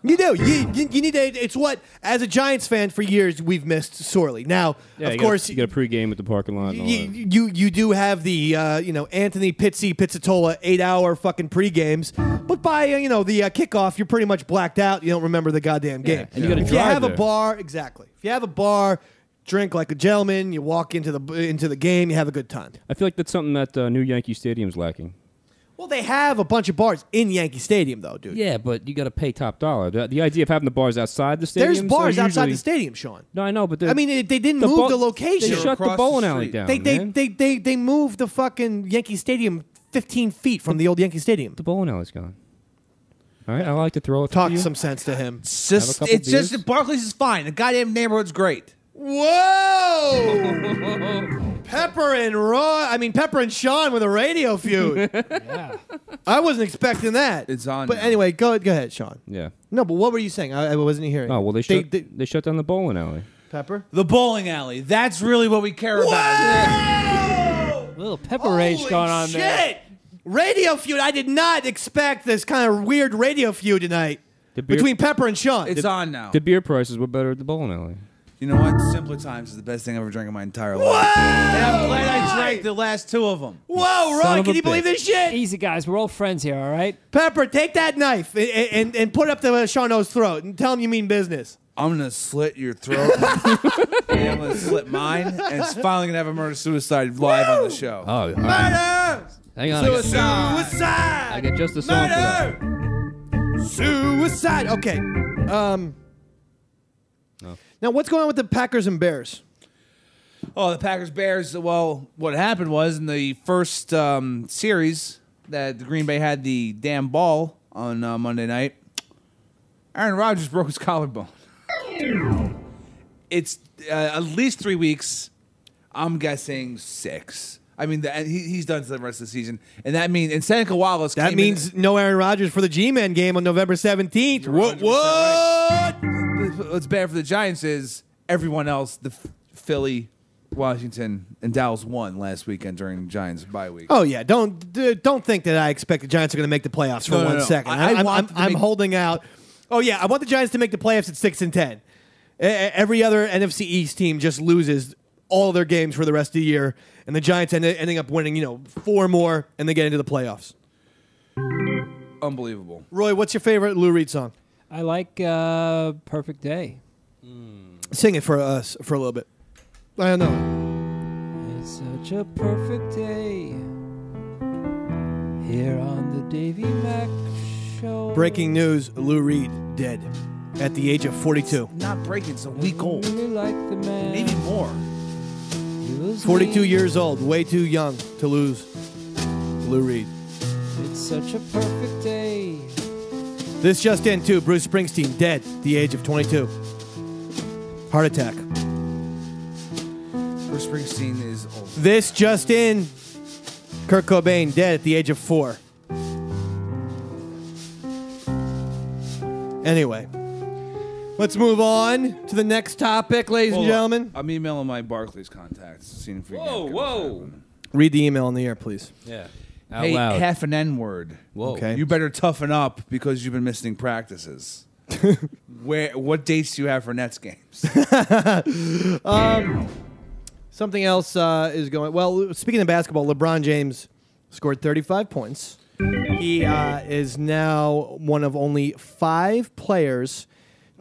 You do. You need a. It's what, as a Giants fan for years, we've missed sorely. Now, of course, you got a pregame at the parking lot. And all that. You do have the Anthony Pizzatola 8-hour fucking pregames, but by the kickoff, you're pretty much blacked out. You don't remember the goddamn game. And you got to drive. If you have there. a bar, exactly. If you have a bar, drink like a gentleman. You walk into the game. You have a good time. I feel like that's something that new Yankee Stadium's lacking. Well, they have a bunch of bars in Yankee Stadium, though, dude. Yeah, but you got to pay top dollar. The idea of having the bars outside the stadium. There's bars outside the stadium, Sean. No, I know, but I mean, they didn't move the location. They shut the bowling alley down. They moved the fucking Yankee Stadium 15 feet from the old Yankee Stadium. The bowling alley's gone. All right, I like to throw it. Talk some sense to him. It's just Barclays is fine. The goddamn neighborhood's great. Whoa! Pepper and Sean with a radio feud. Yeah. I wasn't expecting that. It's on. But now. anyway, go ahead, Sean. Yeah. No, but what were you saying? I wasn't hearing. Oh well, they shut down the bowling alley. Pepper. The bowling alley. That's really what we care about. Little pepper rage going on there. Radio feud. I did not expect this kind of weird radio feud tonight between Pepper and Sean. It's on now. The beer prices were better at the bowling alley. You know what? Simpler Times is the best thing I've ever drank in my entire life. And I'm glad I drank the last two of them. Whoa, Roy, can you believe this shit? Easy, guys. We're all friends here, all right? Pepper, take that knife and put it up to Sean O's throat and tell him you mean business. I'm going to slit your throat. And I'm going to slit mine. And it's finally going to have a murder-suicide live on the show. Oh, all right. Murder! Hang on. Suicide! I got just a song for that. Suicide! Okay. Now, what's going on with the Packers and Bears? Oh, the Packers-Bears. Well, what happened was in the first series that the Green Bay had the damn ball on Monday night, Aaron Rodgers broke his collarbone. It's at least 3 weeks. I'm guessing 6. I mean, he's done to the rest of the season. And that means, and Seneca Wallace That means no Aaron Rodgers for the G-Man game on November 17th. What? Right. What's bad for the Giants is everyone else, the Philly, Washington, and Dallas won last weekend during Giants bye week. Oh, yeah. Don't think that I expect the Giants are going to make the playoffs for 1 second. I'm holding out. Oh, yeah. I want the Giants to make the playoffs at 6-10. Every other NFC East team just loses all their games for the rest of the year, and the Giants ending up winning, 4 more, and they get into the playoffs. Unbelievable. Roy, what's your favorite Lou Reed song? I like Perfect Day. Sing it for us for a little bit. I don't know. It's such a perfect day here on the Davey Mac Show. Breaking news, Lou Reed dead at the age of 42. Not breaking, it's a week old. Really like the man. Maybe more. 42 years old, way too young to lose Lou Reed. It's such a perfect day. This just in, too. Bruce Springsteen dead at the age of 22. Heart attack. Bruce Springsteen is old. This just in, Kurt Cobain dead at the age of 4. Anyway, let's move on to the next topic, ladies and gentlemen. I'm emailing my Barclays contacts. Seeing if we can Read the email in the air, please. Yeah. Hey, loud. half an N-word. Whoa. Okay. You better toughen up because you've been missing practices. What dates do you have for Nets games? Something else is going. Well, speaking of basketball, LeBron James scored 35 points. He is now one of only 5 players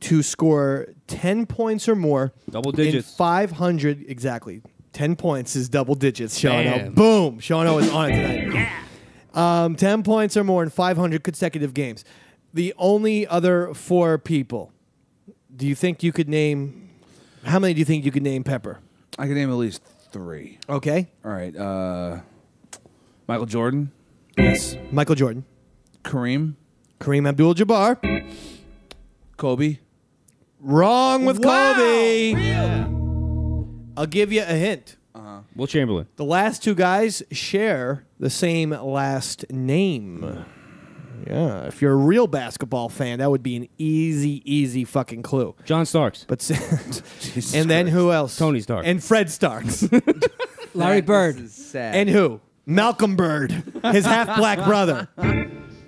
to score 10 points or more. Double digits. In 500, exactly. 10 points is double digits, Shauno. Damn. Boom. Shauno is on it tonight. Yeah. 10 points or more in 500 consecutive games. The only other 4 people, do you think you could name, how many do you think you could name, Pepper? I can name at least 3. Okay. All right. Michael Jordan. Yes. Michael Jordan. Kareem. Kareem Abdul-Jabbar. Kobe. Wrong with Wow. Kobe. I'll give you a hint. Will Chamberlain. The last 2 guys share the same last name. Yeah, if you're a real basketball fan, that would be an easy fucking clue. John Starks. But and then who else? Tony Stark. And Fred Starks. Larry Bird. This is sad. And who? Malcolm Bird, his half-black brother.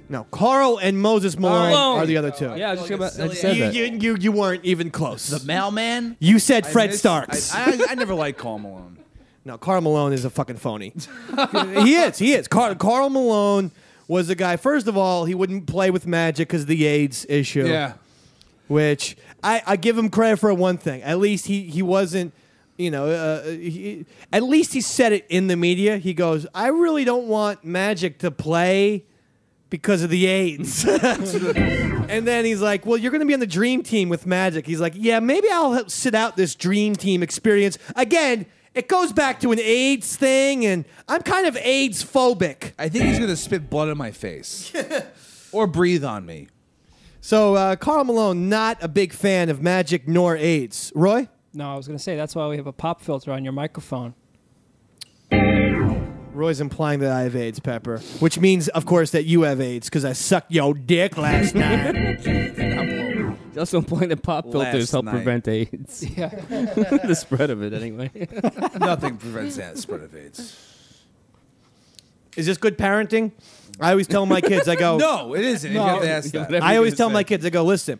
No, Carl and Moses Malone are the other 2. Yeah, I was just about I said that. You weren't even close. The mailman. You said Fred Starks. I never liked Karl Malone. No, Karl Malone is a fucking phony. He is. Karl Malone was a guy, first of all, he wouldn't play with Magic because of the AIDS issue. Yeah. Which, I give him credit for one thing. At least he wasn't, at least he said it in the media. He goes, I really don't want Magic to play because of the AIDS. And then he's like, well, you're going to be on the dream team with Magic. He's like, yeah, maybe I'll sit out this dream team experience. Again, it goes back to an AIDS thing, and I'm kind of AIDS phobic. I think he's going to spit blood in my face. Or breathe on me. So, Karl Malone, not a big fan of Magic nor AIDS. Roy? No, I was going to say, that's why we have a pop filter on your microphone. Roy's implying that I have AIDS, Pepper. Which means, of course, that you have AIDS, because I sucked your dick last night. He's also implying that pop filters help prevent AIDS. Yeah. The spread of it, anyway. Nothing prevents that spread of AIDS. Is this good parenting? I always tell my kids, I go... No, it isn't. You have to ask that. I always tell my kids, I go, listen,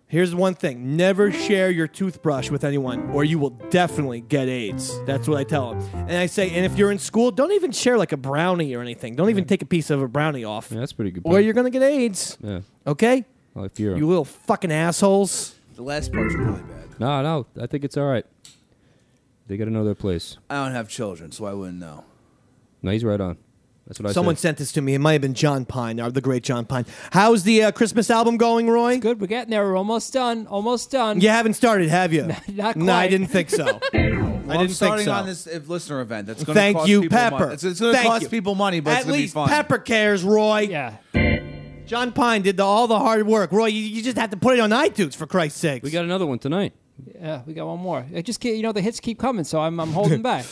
here's one thing. Never share your toothbrush with anyone, or you will definitely get AIDS. That's what I tell them. And I say, and if you're in school, don't even share like a brownie or anything. Don't even take a piece of a brownie off. Yeah, that's pretty good. Or you're going to get AIDS. Yeah. Okay? Well, if you're You little fucking assholes. The last part's really bad. No, I think it's all right. They got to know their place. I don't have children, so I wouldn't know. No, he's right on. That's what I Someone said. sent this to me. It might have been John Pine, the great John Pine. How's the Christmas album going, Roy? It's good. We're getting there. We're almost done. Almost done. You haven't started, have you? Not No, I quite. didn't think so. I didn't starting think so. on this listener event. That's going to Thank cost you, people Pepper. money. It's going to Thank cost you. people money, but At it's going to be least fun. Pepper cares, Roy. Yeah. John Pine did all the hard work. Roy, you just have to put it on iTunes, for Christ's sake. We got another one tonight. Yeah, we got one more. It just can't, the hits keep coming, so I'm holding back,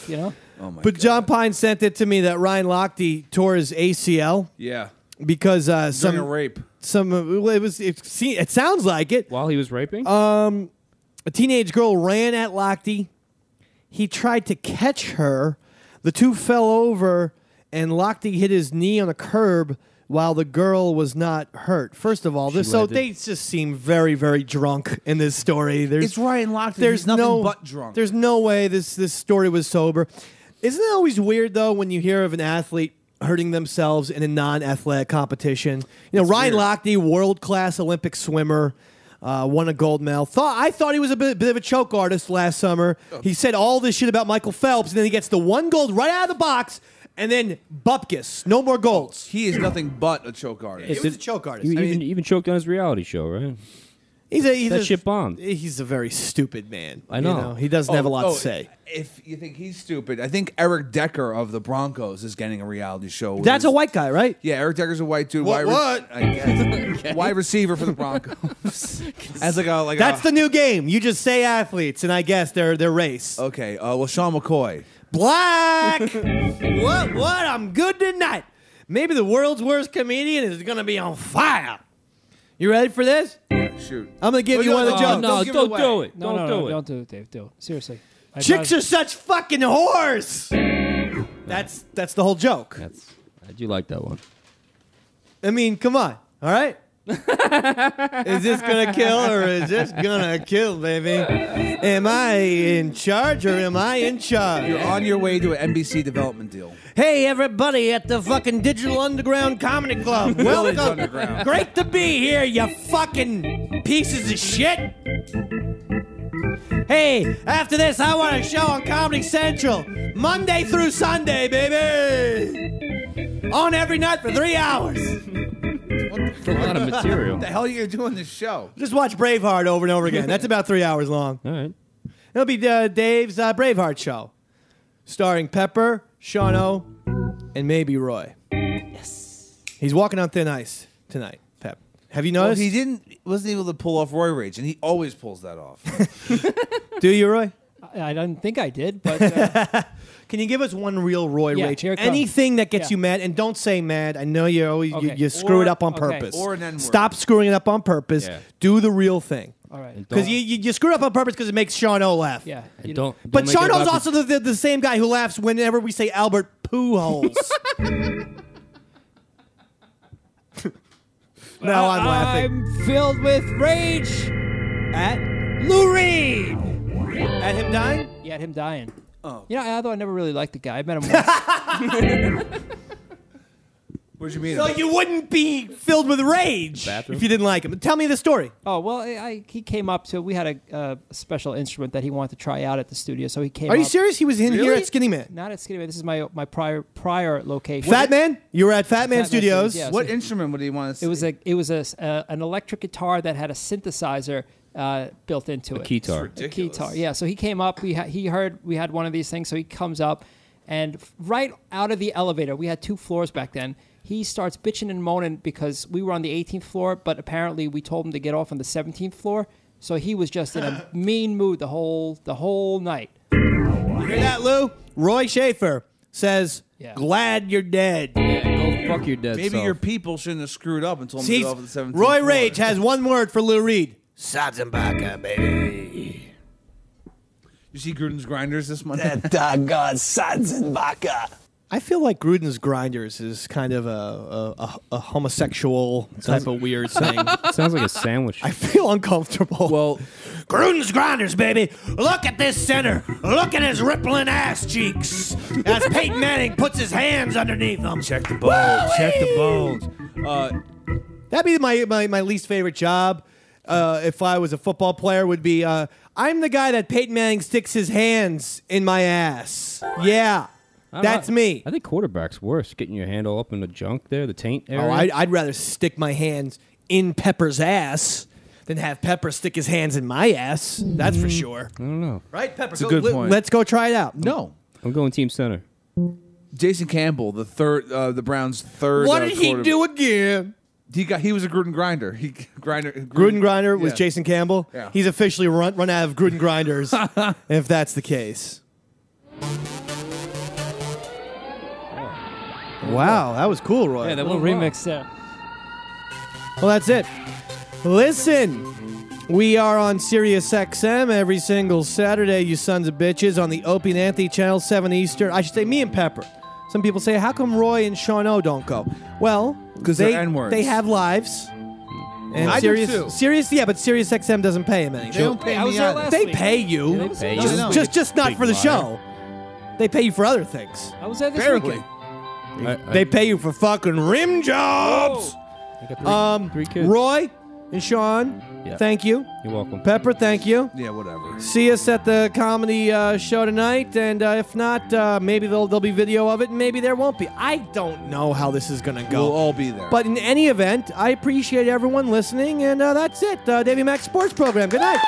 Oh my But God. John Pine sent it to me that Ryan Lochte tore his ACL Yeah. because During a rape. it sounds like it. While he was raping? A teenage girl ran at Lochte. He tried to catch her. The two fell over, and Lochte hit his knee on a curb while the girl was not hurt. First of all, they just seem very, very drunk in this story. It's Ryan Lochte. There's He's nothing no, but drunk. There's no way this story was sober. Isn't it always weird, though, when you hear of an athlete hurting themselves in a non-athletic competition? Ryan Lochte, world-class Olympic swimmer, won a gold medal. I thought he was a bit of a choke artist last summer. He said all this shit about Michael Phelps, and then he gets the one gold right out of the box, and then bupkis, no more golds. He is nothing but a choke artist. He was a choke artist. You even choked on his reality show, right? That shit bombed. He's a very stupid man. I know. He doesn't have a lot to say. If you think he's stupid, I think Eric Decker of the Broncos is getting a reality show. That's a white guy, right? Yeah, Eric Decker's a white dude. What? I guess. Wide receiver for the Broncos. As That's the new game. You just say athletes, and I guess their race. Okay. Well, Sean McCoy. Black. What? I'm good tonight. Maybe the world's worst comedian is going to be on fire. You ready for this? Yeah, shoot. I'm going to give you one of the jokes. No, give it don't away. do it. No, Don't do it. don't do it, Dave. Do it. Seriously. Chicks are such fucking whores. That's the whole joke. I do like that one. I mean, come on. All right? Is this gonna kill or is this gonna kill, baby? Am I in charge or am I in charge? You're on your way to an NBC development deal. Hey, everybody at the fucking Digital Underground Comedy Club. Village Welcome. Underground. Great to be here, you fucking pieces of shit. Hey, after this, I want a show on Comedy Central. Monday through Sunday, baby. On every night for 3 hours. That's a lot of material. What the hell are you doing this show? Just watch Braveheart over and over again. That's about 3 hours long. All right. It'll be Dave's Braveheart show. Starring Pepper, Shawno, and maybe Roy. Yes. He's walking on thin ice tonight, Pep. Have you noticed? Well, he wasn't able to pull off Roy Rage, and he always pulls that off. Do you, Roy? I don't think I did, but can you give us one real Roy Rage? Here it comes. Anything that gets Yeah. you mad, and don't say mad. I know you always Okay. you screw it up on Okay. purpose. Or an N-word. Stop screwing it up on purpose. Yeah. Do the real thing. all right. Because you screw it up on purpose because it makes Shawno laugh. Yeah. And don't But make it Shawno's about also the same guy who laughs whenever we say Albert Pujols. Now I'm laughing. I'm filled with rage At Lou Reed. him dying? Yeah, at him dying. Oh. You know, although I never really liked the guy. I met him once. Where'd you meet So him? you wouldn't be filled with rage Bathroom? if you didn't like him. Tell me the story. Oh, well, he came up to, we had a special instrument that he wanted to try out at the studio, so he came Are you up. serious? He was in here Really? at Skinny Man. Not at Skinny Man. This is my prior location. Fat Man? You were at Fat Man Man Studios. Studios, yeah. What instrument would he want to see? It was an electric guitar that had a synthesizer built into it. Keytar. A keytar. Yeah. So he came up. He heard we had one of these things. So he comes up, and right out of the elevator, we had 2 floors back then. He starts bitching and moaning because we were on the 18th floor, but apparently we told him to get off on the 17th floor. So he was just in a mean mood the whole night. You hear that, Lou? Roy Schaefer says, Yeah. glad you're dead. Yeah, go fuck your dead Maybe self. your people shouldn't have screwed up and told him to See, get off at the 17th Roy floor. Rage has one word for Lou Reed. Satzenbacher, baby. You see Gruden's Grinders this Monday? Doggone Satzenbacher. I feel like Gruden's Grinders is kind of a homosexual type of weird thing. Sounds like a sandwich. I feel uncomfortable. Well, Gruden's Grinders, baby. Look at this center. Look at his rippling ass cheeks as Peyton Manning puts his hands underneath them. check the bones. Check the bones. That'd be my least favorite job. If I was a football player, would be I'm the guy that Peyton Manning sticks his hands in my ass. Yeah, that's me. I think quarterback's worse. Getting your hand all up in the junk there, the taint area. Oh, I'd rather stick my hands in Pepper's ass than have Pepper stick his hands in my ass. That's for sure. I don't know. Right, Pepper? It's a good point. Let's go try it out. No. I'm going team center. Jason Campbell, the Browns' third. What did he do again? He was a Gruden grinder. Gruden Grinder was Yeah. Jason Campbell. Yeah. He's officially run out of Gruden Grinders, if that's the case. Wow, that was cool, Roy. Yeah, that little remix there. Well, that's it. Listen, we are on Sirius XM every single Saturday, you sons of bitches, on the Opie and Anthony Channel, 7 Eastern. I should say me and Pepper. Some people say, how come Roy and Shawno don't go? Well, 'Cause they're N-words. They have lives. And I do Sirius, too. Sirius, yeah, but Sirius XM doesn't pay him anything. They don't pay I was me there either. last They week. pay you. Yeah, they pay you. No. Just not Big for the liar. show. They pay you for other things. I was there this Barely. weekend. They pay you for fucking rim jobs. I got three kids. Roy and Sean, Yeah. thank you. You're welcome. Pepper, thank you. Yeah, whatever. See us at the comedy show tonight, and if not, maybe there'll be video of it, and maybe there won't be. I don't know how this is gonna go. We'll all be there. But in any event, I appreciate everyone listening, and that's it. Davey Mac Sports Program. Good night.